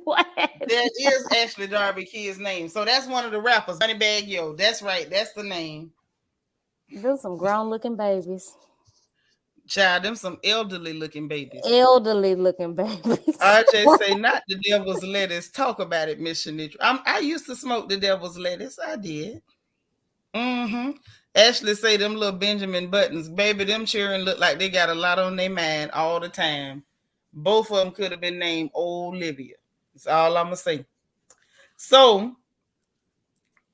What?
That is Ashley Darby kid's name. So that's one of the rappers, Moneybag Yo. That's right. That's the name.
There's some grown-looking babies.
Child, them some elderly-looking babies.
Elderly-looking babies.
RJ say, not the devil's lettuce. Talk about it, Miss Seanitra. I used to smoke the devil's lettuce. I did. Mm-hmm. Ashley say them little Benjamin Buttons. Baby, them children look like they got a lot on their mind all the time. Both of them could have been named Olivia. That's all I'm going to say. So,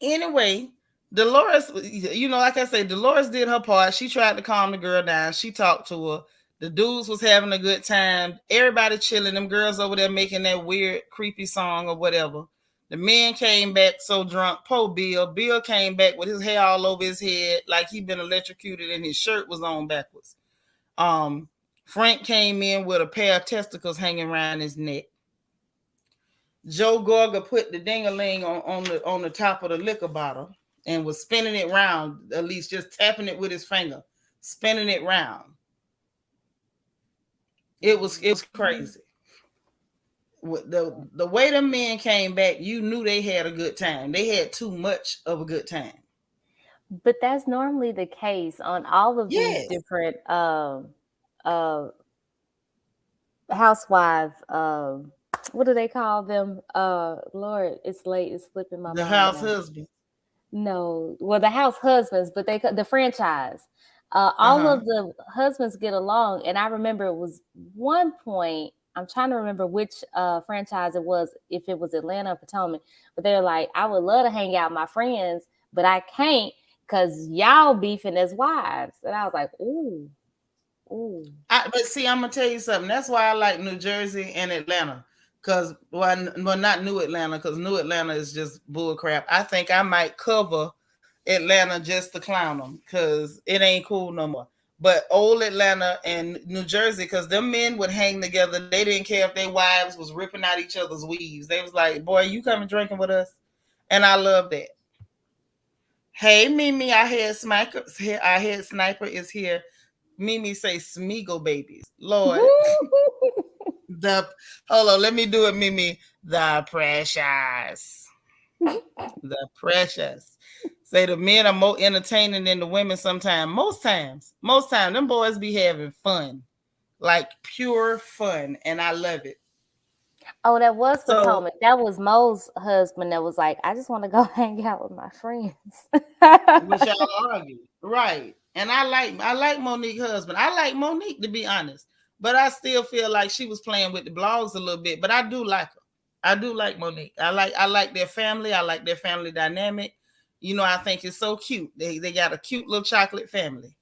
anyway, Dolores, like I say, Dolores did her part. She tried to calm the girl down. She talked to her. The dudes was having a good time. Everybody chilling. Them girls over there making that weird, creepy song or whatever. The men came back so drunk. Poor Bill. Bill came back with his hair all over his head like he'd been electrocuted and his shirt was on backwards. Frank came in with a pair of testicles hanging around his neck. Joe Gorga put the ding-a-ling on the top of the liquor bottle and was spinning it round, at least just tapping it with his finger, spinning it round. It was crazy. The way the men came back, you knew they had a good time. They had too much of a good time.
But that's normally the case on all of these different housewife. What do they call them? Lord, it's late. It's slipping my mind.
The house husbands.
No, well, the house husbands, but the franchise. All of the husbands get along, and I remember it was one point. I'm trying to remember which franchise it was, if it was Atlanta or Potomac, but they're like, I would love to hang out with my friends, but I can't because y'all beefing as wives. And I was like, ooh.
But see, I'm going to tell you something. That's why I like New Jersey and Atlanta. Because, not New Atlanta, because New Atlanta is just bull crap. I think I might cover Atlanta just to clown them because it ain't cool no more. But old Atlanta and New Jersey, because them men would hang together. They didn't care if their wives was ripping out each other's weaves. They was like, boy, you coming drinking with us? And I love that. Hey, Mimi, I heard Sniper is here. Mimi say Smeagol babies. Lord. Hold on, let me do it, Mimi. The precious. The precious. Say the men are more entertaining than the women sometimes. Most times, them boys be having fun. Like pure fun. And I love it.
Oh, that was Potomac. That was Mo's husband that was like, I just want to go hang out with my friends.
Which y'all argue. Right. And I like Monique's husband. I like Monique, to be honest. But I still feel like she was playing with the blogs a little bit. But I do like her. I do like Monique. I like their family. I like their family dynamic. I think it's so cute. They got a cute little chocolate family.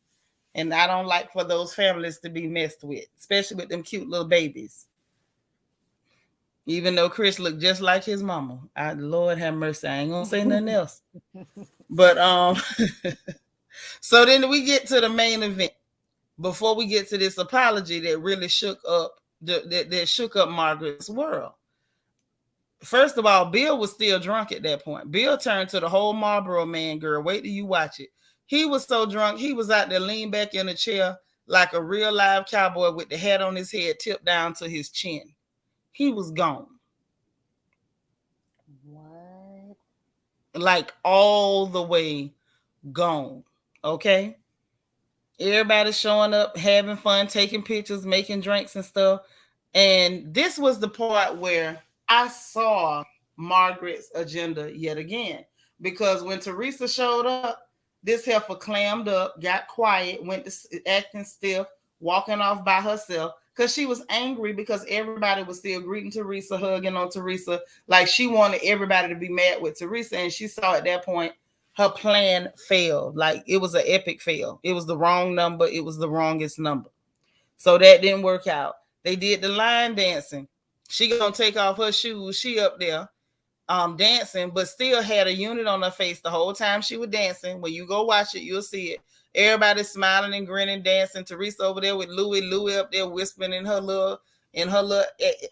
And I don't like for those families to be messed with, especially with them cute little babies. Even though Chris looked just like his mama. Lord have mercy. I ain't gonna say nothing else. But so then we get to the main event. Before we get to this apology that really shook up that shook up Margaret's world. First of all, Bill was still drunk at that point. Bill turned to the whole Marlboro man, girl. Wait till you watch it. He was so drunk, he was out there leaned back in a chair like a real live cowboy with the hat on his head tipped down to his chin. He was gone.
What?
Like all the way gone. Okay? Everybody's showing up, having fun, taking pictures, making drinks and stuff. And this was the part where I saw Margaret's agenda yet again. Because when Teresa showed up, this heifer clammed up, got quiet, went to acting stiff, walking off by herself. Because she was angry because everybody was still greeting Teresa, hugging on Teresa. Like she wanted everybody to be mad with Teresa. And she saw at that point, her plan failed. Like it was an epic fail. It was the wrong number. It was the wrongest number. So that didn't work out. They did the line dancing. She gonna take off her shoes. She up there dancing, but still had a unit on her face the whole time she was dancing. When you go watch it, you'll see it. Everybody smiling and grinning, dancing. Teresa over there with Louie up there whispering in her little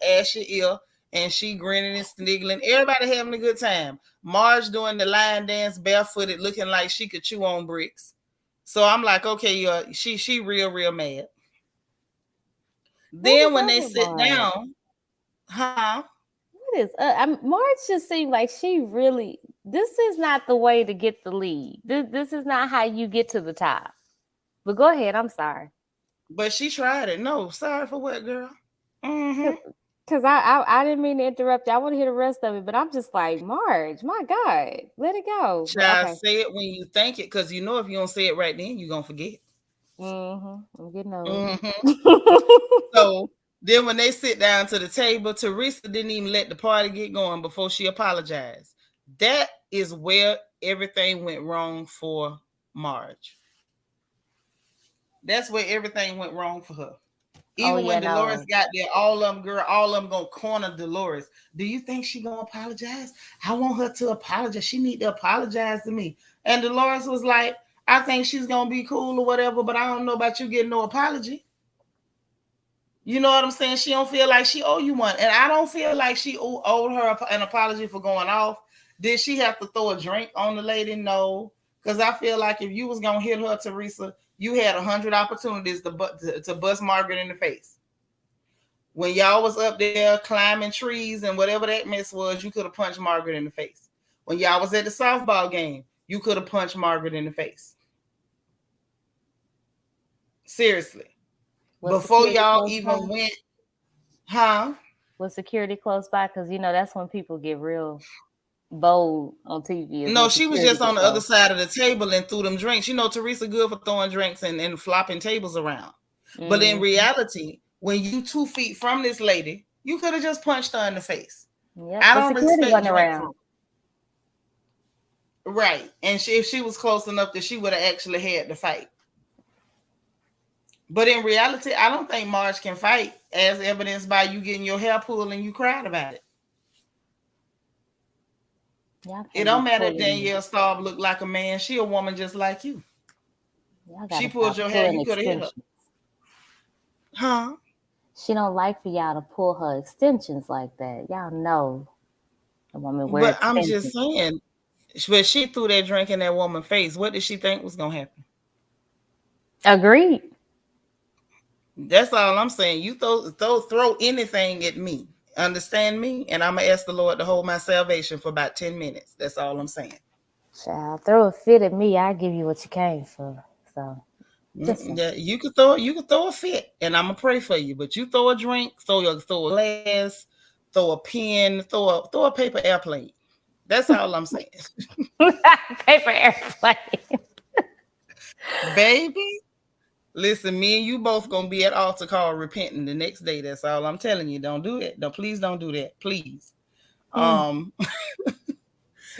ashy ear. And she grinning and sniggling. Everybody having a good time. Marge doing the line dance barefooted, looking like she could chew on bricks. So I'm like, okay, she real mad. Then when they sit down,
What is Marge just seemed like she really, this is not the way to get the lead. This is not how you get to the top. But go ahead, I'm sorry.
But she tried it. No, sorry for what, girl?
Because I didn't mean to interrupt you. I want to hear the rest of it, but I'm just like, Marge, my God, let it go.
Child, say it when you think it, because you know if you don't say it right then, you're going to forget.
I'm getting old.
So then when they sit down to the table, Teresa didn't even let the party get going before she apologized. That is where everything went wrong for Marge. That's where everything went wrong for her. Even when Dolores got there, all of them gonna corner Dolores. Do you think she gonna apologize? I want her to apologize. She need to apologize to me. And Dolores was like, I think she's gonna be cool or whatever, but I don't know about you getting no apology. You know what I'm saying? She don't feel like she owe you one. And I don't feel like she owed her an apology for going off. Did she have to throw a drink on the lady? No. Because I feel like if you was gonna hit her, Teresa, you had 100 opportunities to bust Margaret in the face. When y'all was up there climbing trees and whatever that mess was, you could have punched Margaret in the face. When y'all was at the softball game, you could have punched Margaret in the face. Seriously. Before y'all even went,
Was security close by? Because, you know, that's when people get real bold on TV.
No, she was just on the other side of the table and threw them drinks. You know, Teresa good for throwing drinks and flopping tables around. But in reality, when you 2 feet from this lady, you could have just punched her in the face.
Yep, I don't respect around.
Right. And if she was close enough that she would have actually had the fight. But in reality, I don't think Marge can fight, as evidenced by you getting your hair pulled and you cried about it. It don't matter if Danielle Staub looked like a man. She a woman just like you. She pulled your hair, you could have hit her.
She don't like for y'all to pull her extensions like that. Y'all know a woman wears
extensions. I'm just saying, but she threw that drink in that woman's face. What did she think was going to happen?
Agreed.
That's all I'm saying. You throw anything at me. Understand me? And I'm going to ask the Lord to hold my salvation for about 10 minutes. That's all I'm saying.
Child, throw a fit at me. I'll give you what you came for. So
yeah, you could throw a fit, and I'm gonna pray for you. But you throw a drink, throw a glass, throw a pen, throw a paper airplane. That's all I'm saying.
Paper airplane.
Baby, listen, me and you both gonna be at altar call repenting the next day. That's all I'm telling you. Don't do it. Please don't do that. Please.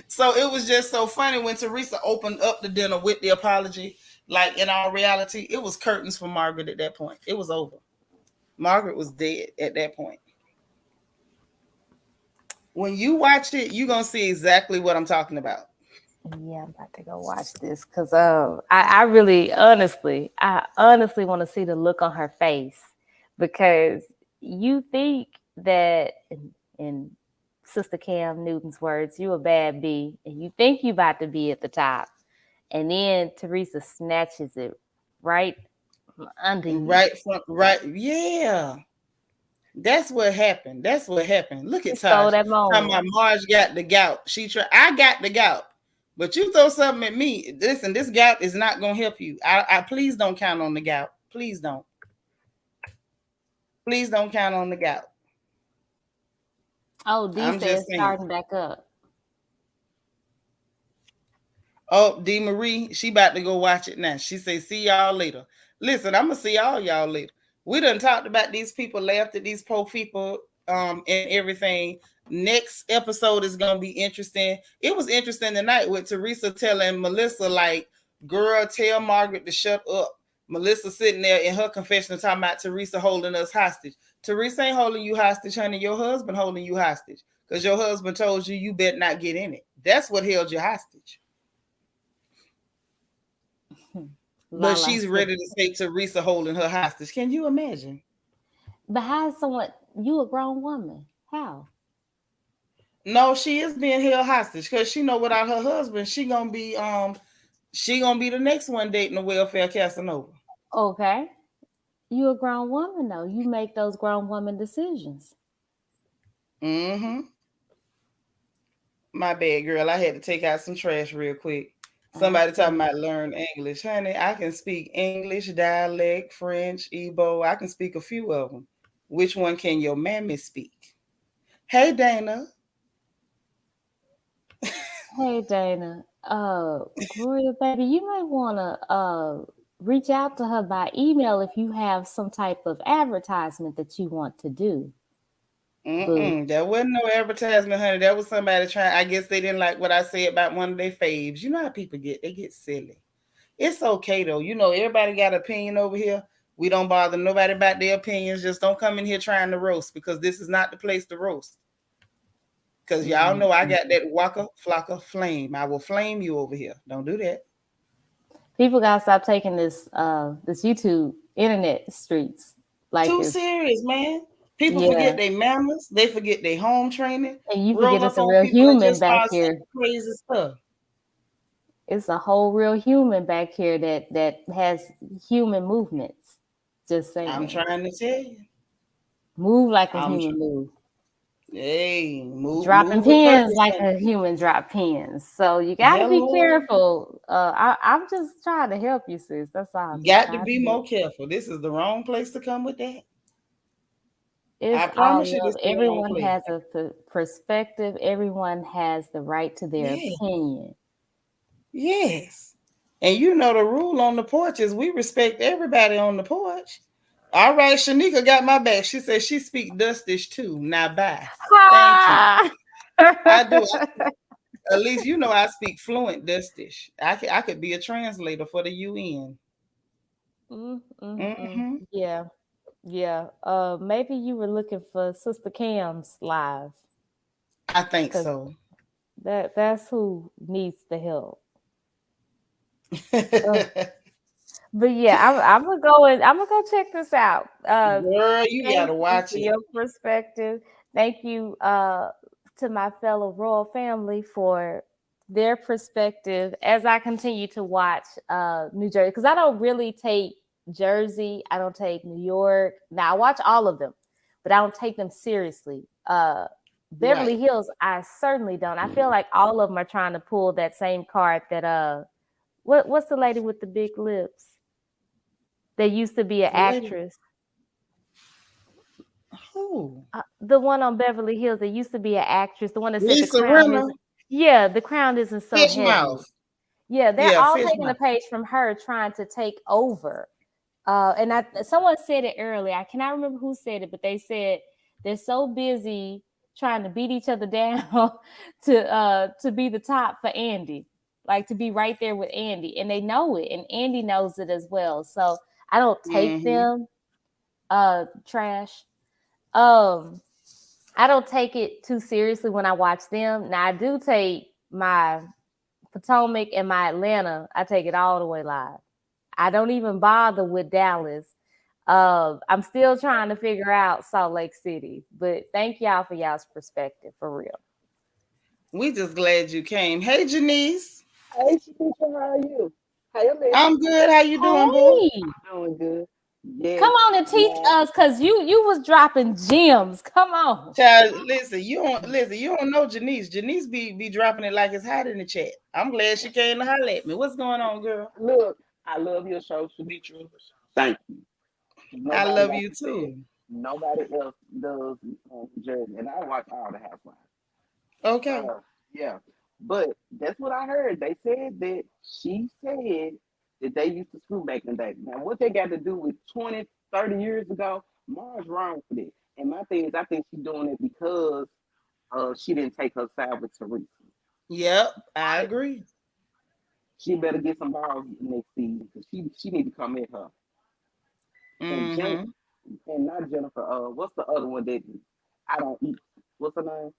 So it was just so funny when Teresa opened up the dinner with the apology. Like in all reality, it was curtains for Margaret at that point. It was over. Margaret was dead at that point. When you watch it, you're gonna see exactly what I'm talking about.
Yeah, I'm about to go watch this because I really honestly want to see the look on her face, because you think that in Sister Cam Newton's words, you a bad bee, and you think you about to be at the top, and then Teresa snatches it right under you.
Right. Yeah. That's what happened. Look at Taj.
That moment.
Talking about Marge got the gout. I got the gout. But you throw something at me. Listen, this gout is not gonna help you. I please don't count on the gout. Please don't. Please don't count on the gout.
Oh, D says starting back up.
Oh, D Marie, she about to go watch it now. She say, see y'all later. Listen, I'm gonna see all y'all later. We done talked about these people, laughed at these poor people, and everything. Next episode is gonna be interesting. It was interesting tonight with Teresa telling Melissa, like, girl, tell Margaret to shut up. Melissa sitting there in her confession talking about Teresa holding us hostage. Teresa ain't holding you hostage, honey. Your husband holding you hostage. Because your husband told you better not get in it. That's what held you hostage. But she's ready to say Teresa holding her hostage. Can you imagine?
But how is someone, you a grown woman? How?
No, she is being held hostage because she know without her husband, she gonna be the next one dating a welfare Casanova.
Okay. You a grown woman though. You make those grown woman decisions.
Mm-hmm. My bad, girl. I had to take out some trash real quick. Somebody talking about learn English. Honey, I can speak English, dialect, French, Igbo. I can speak a few of them. Which one can your mammy speak? Hey, Dana.
Hey, Dana. Gloria, baby, you might want to reach out to her by email if you have some type of advertisement that you want to do.
There wasn't no advertisement, honey. That was somebody trying. I guess they didn't like what I said about one of their faves. You know how people get silly. It's okay though. You know, everybody got an opinion over here. We don't bother nobody about their opinions. Just don't come in here trying to roast, because this is not the place to roast. Because y'all know I got that waka flocka flame. I will flame you over here. Don't do that.
People gotta stop taking this YouTube internet streets
like too serious, man. People forget their manners. They forget their home training.
And you forget it's a real human back here.
Crazy stuff.
It's a whole real human back here that has human movements. Just saying.
I'm trying to tell you.
Move like a human move.
Hey, move.
Dropping pins like a human drop pins. So you got to be careful. I'm just trying to help you, sis. That's all.
You got to be more careful. This is the wrong place to come with that.
I promise you, everyone has a perspective. Everyone has the right to their opinion.
Yes. And you know the rule on the porch is we respect everybody on the porch. All right, Seanitra got my back. She said she speaks Dustish too. Now bye. Thank you. I do. At least you know I speak fluent Dustish. I could be a translator for the UN.
Yeah. Maybe you were looking for Sister Cam's live.
I think so.
That's who needs the help. But yeah, I'm gonna go check this out.
Girl, you gotta watch it.
Your perspective. Thank you to my fellow royal family for their perspective as I continue to watch New Jersey, because I don't really take Jersey, I don't take New York. Now I watch all of them, but I don't take them seriously. Beverly Hills, I certainly don't. I feel like all of them are trying to pull that same card that what's the lady with the big lips? That used to be an actress.
Who?
The one on Beverly Hills that used to be an actress. The one that said
Lisa
the crown isn't. Yeah, the crown isn't so heavy.
Mouth.
Yeah, they're all taking a page from her, trying to take over. And someone said it earlier. I cannot remember who said it, but they said they're so busy trying to beat each other down to be the top for Andy, like to be right there with Andy, and they know it, and Andy knows it as well. So I don't take them trash. I don't take it too seriously when I watch them. Now I do take my Potomac and my Atlanta. I take it all the way live. I don't even bother with Dallas. I'm still trying to figure out Salt Lake City, but thank y'all for y'all's perspective, for real.
We just glad you came. Hey, Janice.
Hey, Seanitra, how are you? Hey, Alexa.
I'm good. How you doing, boo?
Hey,
Doing good.
come
Yes.
on and teach
Now,
us, cause you was dropping gems. Come on.
Child, listen. You don't know Janice. Janice be dropping it like it's hot in the chat. I'm glad she came to holler at me. What's going on, girl?
look, I love your show, Seanitra. Thank you.
I
Nobody,
love
like
you
you said,
too.
nobody else does Jersey, and I watch all the Housewives.
Okay.
Uh, yeah, but that's what I heard. They said that she said that they used to screw back in the day. Now, what they got to do with 20, 30 years ago, Mars wrong for that. And my thing is, I think she's doing it because she didn't take her side with Teresa.
Yep, I
Right?
agree.
She better get some balls next season because she need to come at her. And Jennifer,
Mm-hmm.
and not Jennifer. What's the other one that I don't eat? What's her name?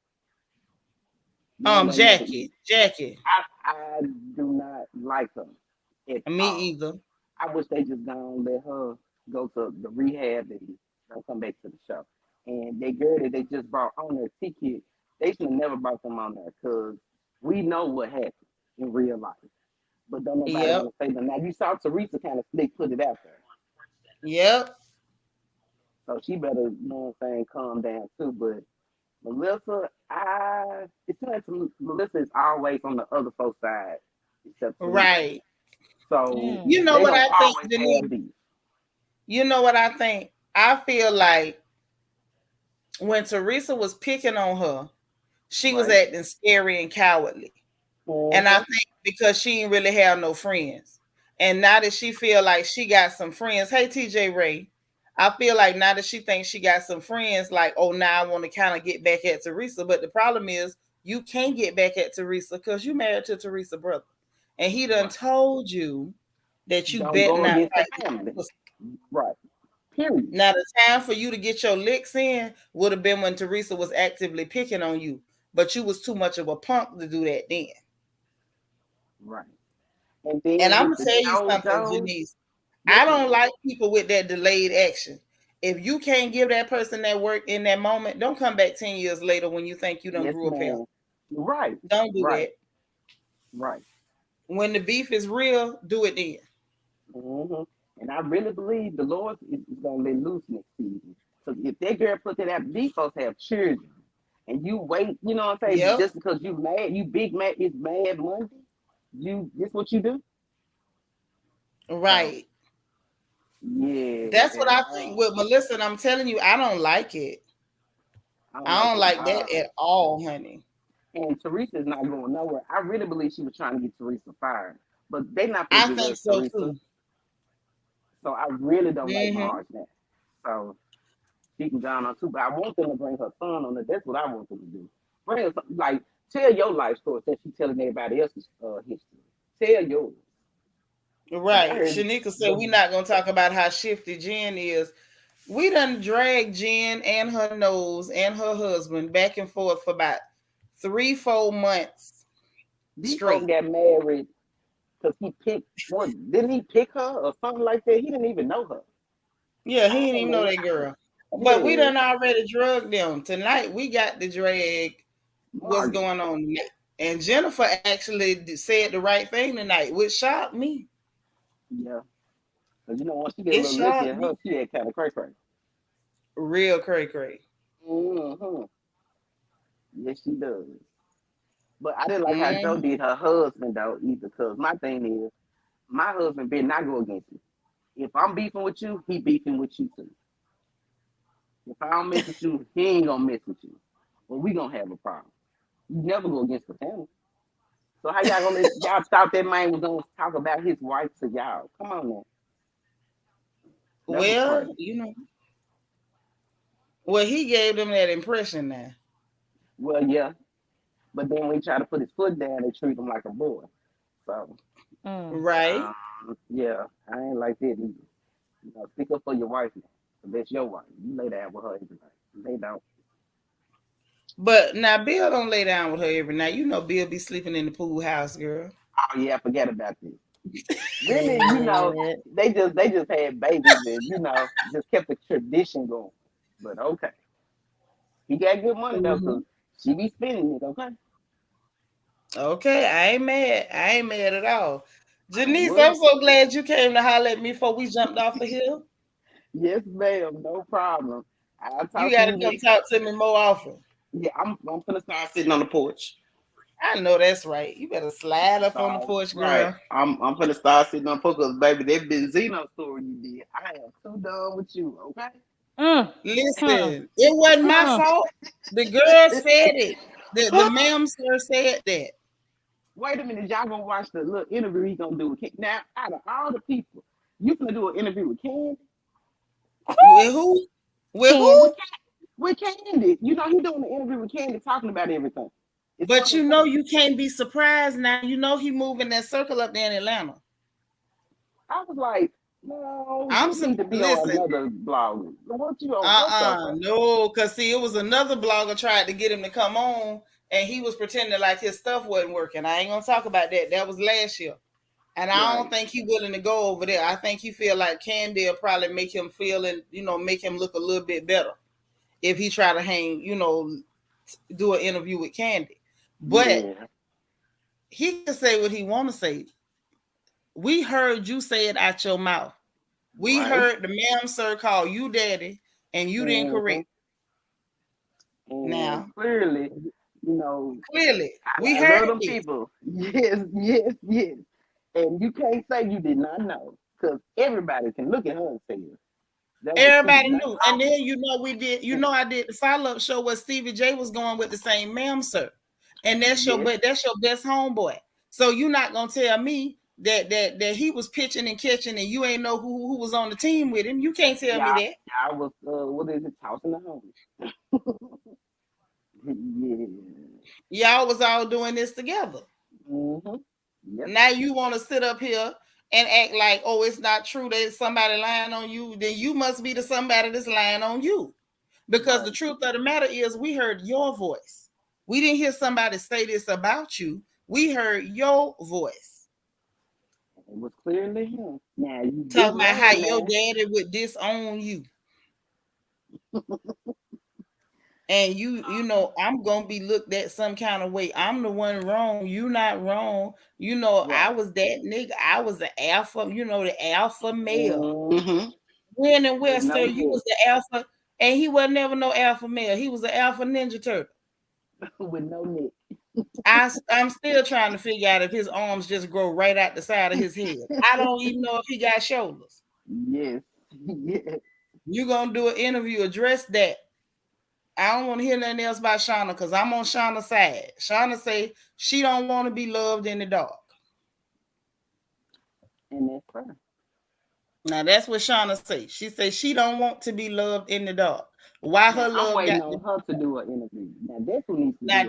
The one that never eats.
Jackie.
I do not like her at
Me
all.
either.
I wish they just gonna let her go to the rehab and don't come back to the show. And they girl that they just brought on their ticket, they should have never brought them on there because we know what happened in real life. But don't nobody
Yep.
want to say that. Now you saw Teresa kind of slick put it out there.
Yep.
So she better, you know what I'm saying, calm down too. But Melissa, it seems like Melissa is always on the other folks' side except Teresa.
Right.
So
You
Mm.
know
they
what
gonna
I think,
always
Denise?
have beef.
You know what I think? I feel like when Teresa was picking on her, she was
Right?
acting scary and cowardly. And I
Mm-hmm.
think because she didn't really have no friends. And now that she feel like she got some friends, hey TJ Ray, I feel like now that she thinks she got some friends, like, oh, now I want to kind of get back at Teresa. But the problem is you can't get back at Teresa because you married to Teresa's brother. And he done
Right.
told you that you
Don't
bet
go
not
against the
fight
family.
with.
Right. Period.
Now the time for you to get your licks in would have been when Teresa was actively picking on you. But you was too much of a punk to do that then.
Right. And
And
then
I'm
with
gonna
the
tell you something,
JoJo's,
Janice.
yes,
I don't
ma'am.
like people with that delayed action. If you can't give that person that work in that moment, don't come back 10 years later when you think you done
Yes,
grew a pair.
ma'am. Right.
Don't do
Right.
that.
Right.
When the beef is real, do it then.
hmm And I really believe the Lord is gonna let loose next season. Because if that girl put that out, these folks have children, and you wait, you know what I'm saying?
Yep.
Just because you mad, you big mad, it's mad Monday. You this what you do? So
Right.
yeah,
That's what
and
I think with Melissa. And I'm telling you, I don't like it.
I don't
I
like
don't
it at
like that
all.
at all, honey.
And Teresa's not going nowhere. I really believe she was trying to get Teresa fired, but they not gonna
I
get rid
think
of
so
Teresa.
too.
So I really don't like
Mm-hmm.
Marge now. So she can go on too. But I want them to bring her son on it. That's what I want them to do. Bring her like tell your life story since she's telling everybody else's history. Tell yours. 'Cause I
Right.
heard
Shanika said
the
we're not gonna talk about how shifty Jen is. We done dragged Jen and her nose and her husband back and forth for about 3, 4 months
these folks
straight.
got married because he picked what didn't he pick her or something like that? He didn't even know her.
Yeah,
I
he didn't
don't
even know
know.
that girl. But we
Yeah,
done already drugged them. Tonight we got the drag what's
Margaret.
going on tonight. And Jennifer actually said the right thing tonight, which shocked me.
Yeah. Cause you know once she get a
It
little lick
shocked
at her,
me.
she had kind of cray cray.
Real cray cray.
Mm-hmm. Yes, she does. But I didn't like how Joe
Mm-hmm.
did her husband though either. Cause my thing is, my husband better not go against me. If I'm beefing with you, he beefing with you too. If I don't mess with you, he ain't gonna mess with you. Well, we gonna have a problem. You never go against the family. So how y'all gonna let y'all thought that man was gonna talk about his wife to y'all? Come on now, that was
Well,
crazy.
well, he gave them that impression now.
Well, yeah, but then when he tried to put his foot down, they treat him like a boy. So
Mm.
Right?
yeah, I ain't like that either. You know, stick up for your wife now. That's your wife. You lay down with her every night. They don't.
But now Bill don't lay down with her every night. You know Bill be sleeping in the pool house, girl.
Oh yeah, forget about this. Really, they just had babies and just kept the tradition going. But okay, he got good money though, cause she be spending it. Okay.
Okay, I ain't mad. I ain't mad at all. Janice, I'm so glad you came to holler at me before we jumped off the hill.
Yes, ma'am. No problem.
You got to come talk to me more often.
Yeah, I'm gonna start sitting on the porch.
I know that's right. You better slide up on the porch, girl.
Right. I'm gonna start sitting on the porch because, baby, that Benzino story you did. I am too done with you. Okay.
Listen, it wasn't my fault. The girl said it. The ma'am sir said that.
Wait a minute, y'all gonna watch the little interview he gonna do with Candy. Now, out of all the people, you gonna do an interview with Candy?
With who? With who?
With Candy. You know he doing the interview with Candy, talking about everything.
But you know you can't be surprised now. You know he moving that circle up there in Atlanta.
I was like, no, I'm need to be on another blog. What you on?
No, because see, it was another blogger tried to get him to come on, and he was pretending like his stuff wasn't working. I ain't gonna talk about that. That was last year. And I don't think he's willing to go over there. I think he feel like Candy will probably make him feel and make him look a little bit better if he try to hang, do an interview with Candy. But he can say what he want to say. We heard you say it out your mouth. We heard the ma'am sir call you daddy, and you didn't correct. Now,
clearly,
we heard
them people. Yes. And you can't say you did not know, because everybody can look at her and say it.
Everybody knew. And then we did, I did the follow-up show where Stevie J was going with the same ma'am sir. And that's your best homeboy. So you're not gonna tell me that he was pitching and catching and you ain't know who was on the team with him. You can't tell me that.
I was what is it, tossing the home.
Y'all was all doing this together.
Yep.
Now you want to sit up here and act like, oh, it's not true that somebody lying on you. Then you must be the somebody that's lying on you. Because the truth of the matter is we heard your voice. We didn't hear somebody say this about you. We heard your voice.
It was clearly him. Now you
talking about how your daddy would disown you. And I'm gonna be looked at some kind of way. I'm the one wrong. You not wrong. I was that nigga. I was the alpha. The alpha male. When and where, sir? You was the alpha, and he was never no alpha male. He was the alpha ninja turtle
with no neck.
I'm still trying to figure out if his arms just grow right out the side of his head. I don't even know if he got shoulders.
Yes.
You gonna do an interview, address that. I don't want to hear nothing else about Shauna because I'm on Shauna's side. Shauna say she don't want to be loved in the dark.
And that's fair.
Now that's what Shauna say. She say she don't want to be loved in the dark. Why her love?
I'm waiting on her to do an interview.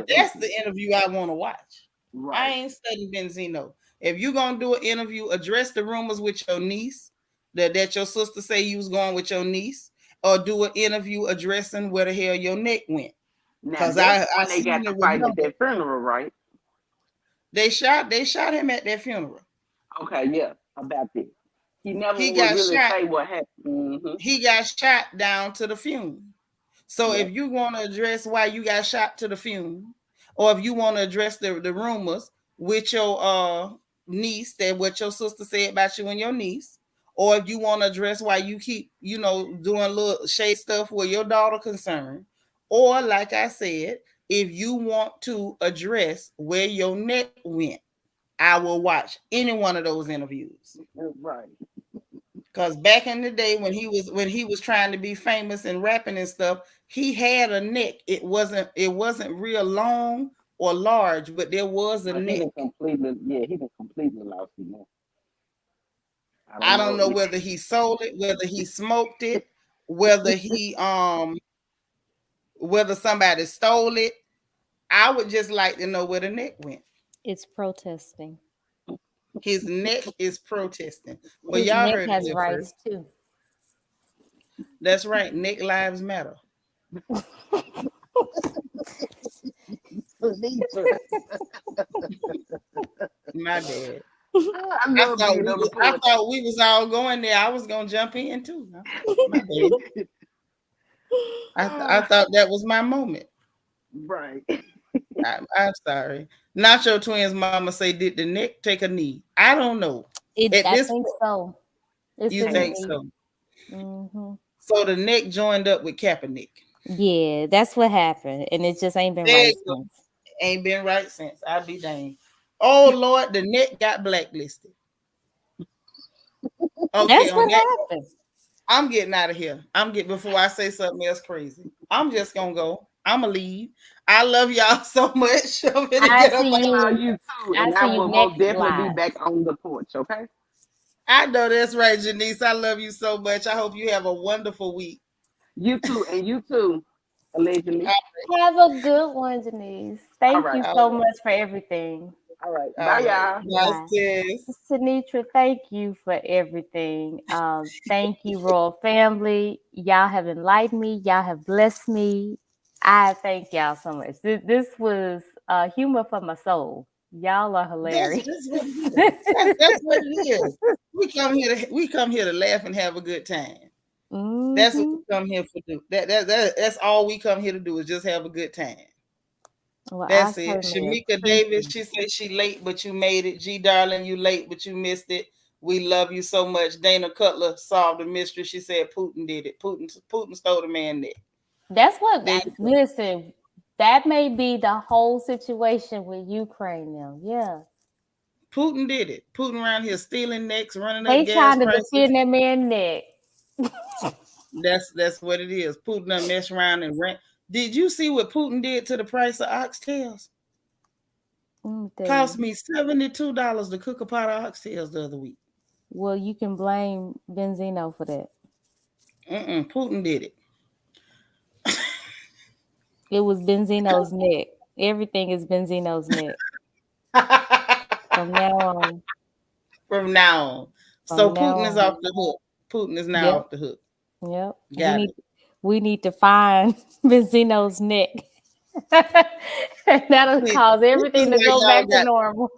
That's the interview I want to watch. Right. I ain't studying Benzino. If you gonna do an interview, address the rumors with your niece that your sister say you was going with your niece, or do an interview addressing where the hell your neck went.
Because I they got to fight at that funeral, right?
They shot him at that funeral.
Okay, yeah, about that. He got really shot. Say what happened.
He got shot down to the funeral. So if you want to address why you got shot to the funeral, or if you want to address the rumors with your niece, that what your sister said about you and your niece, or if you want to address why you keep, doing little shade stuff with your daughter concerned, or like I said, if you want to address where your neck went, I will watch any one of those interviews.
Right.
Because back in the day when he was trying to be famous and rapping and stuff, he had a neck. It wasn't real long or large, but there was a neck.
He been completely lost it now.
I don't know whether he sold it, whether he smoked it, whether he whether somebody stole it. I would just like to know where the neck went.
It's protesting.
His neck is protesting. Well,
his
y'all
neck
heard
has rights too.
That's right. Neck lives matter. My bad.
I
thought we was all going there. I was gonna jump in too. No, my bad. I thought that was my moment.
Right.
I'm sorry. Nacho Twins mama say, did the neck take a knee? I don't know.
I think so.
You think so? Mm-hmm. So the neck joined up with Kaepernick.
Yeah, that's what happened. And it just ain't been right since.
Ain't been right since. I'll be dang. Oh Lord, the neck got blacklisted.
Okay, that's what happened.
I'm getting out of here. Before I say something else crazy. I'm just gonna go. I'm gonna leave. I love y'all so much.
I see you too, and I will most definitely be back on the porch. Okay.
I know that's right, Janice. I love you so much. I hope you have a wonderful week.
You too, and you too. Allegedly.
Have a good one, Janice. Thank you so much for everything.
All right. Bye, y'all.
Bye.
Seanitra, thank you for everything. Thank you, Royal Family. Y'all have enlightened me. Y'all have blessed me. I thank y'all so much. This was humor for my soul. Y'all are hilarious.
That's what it is. We come here to laugh and have a good time. Mm-hmm. That's what we come here to do. That's all we come here to do is just have a good time. Well, that's it. Shamika Davis, she said she late, but you made it. G darling, you late, but you missed it. We love you so much. Dana Cutler solved the mystery. She said Putin did it. Putin stole the man neck.
That's what. Listen, that may be the whole situation with Ukraine now. Yeah.
Putin did it. Putin around here stealing necks, running up gas
prices. They trying to defend that man's neck.
That's what it is. Putin done mess around and rent. Did you see what Putin did to the price of oxtails? Cost me $72 to cook a pot of oxtails the other week.
Well, you can blame Benzino for that.
Putin did it.
It was Benzino's neck. Everything is Benzino's neck. From now on.
So Putin is off the hook. Putin is now off the hook.
Yep. We need to find Benzino's neck. That'll cause everything to go back to normal.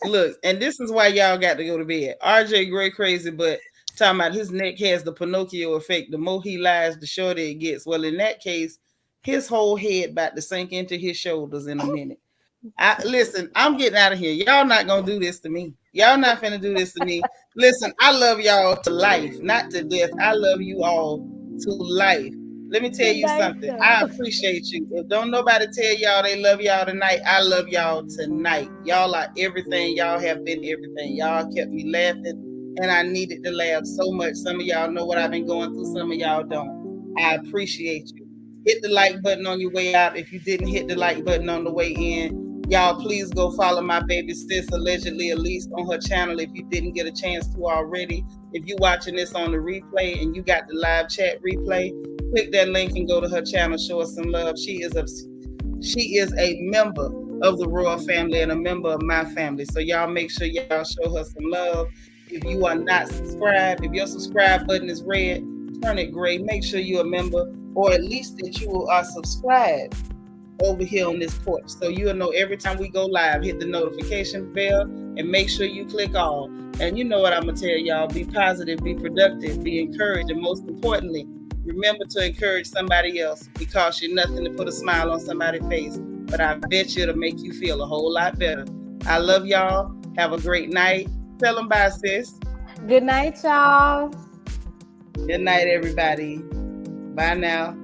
Look, and this is why y'all got to go to bed. RJ Gray crazy, but talking about his neck has the Pinocchio effect. The more he lies, the shorter it gets. Well, in that case, his whole head about to sink into his shoulders in a minute. Listen, I'm getting out of here. Y'all not gonna do this to me. Y'all not finna do this to me. Listen, I love y'all to life, not to death. I love you all to life. Let me tell you something. I appreciate you. If don't nobody tell y'all they love y'all tonight, I love y'all tonight. Y'all are everything. Y'all have been everything. Y'all kept me laughing, and I needed to laugh so much. Some of y'all know what I've been going through. Some of y'all don't. I appreciate you. Hit the like button on your way out. If you didn't hit the like button on the way in, y'all please go follow my baby sis, allegedly Elise, on her channel if you didn't get a chance to already. If you're watching this on the replay and you got the live chat replay, click that link and go to her channel. Show her some love. She is a member of the Royal family and a member of my family. So y'all make sure y'all show her some love. If you are not subscribed, if your subscribe button is red, turn it gray. Make sure you're a member, or at least that you are subscribed over here on this porch, so you'll know every time we go live. Hit the notification bell and make sure you click all. And you know what I'm gonna tell y'all: be positive, be productive, be encouraged, and most importantly, remember to encourage somebody else. It costs you nothing to put a smile on somebody's face, but I bet you it'll make you feel a whole lot better. I love y'all. Have a great night. Tell them bye, sis.
Good night, y'all.
Good night, everybody. Bye now.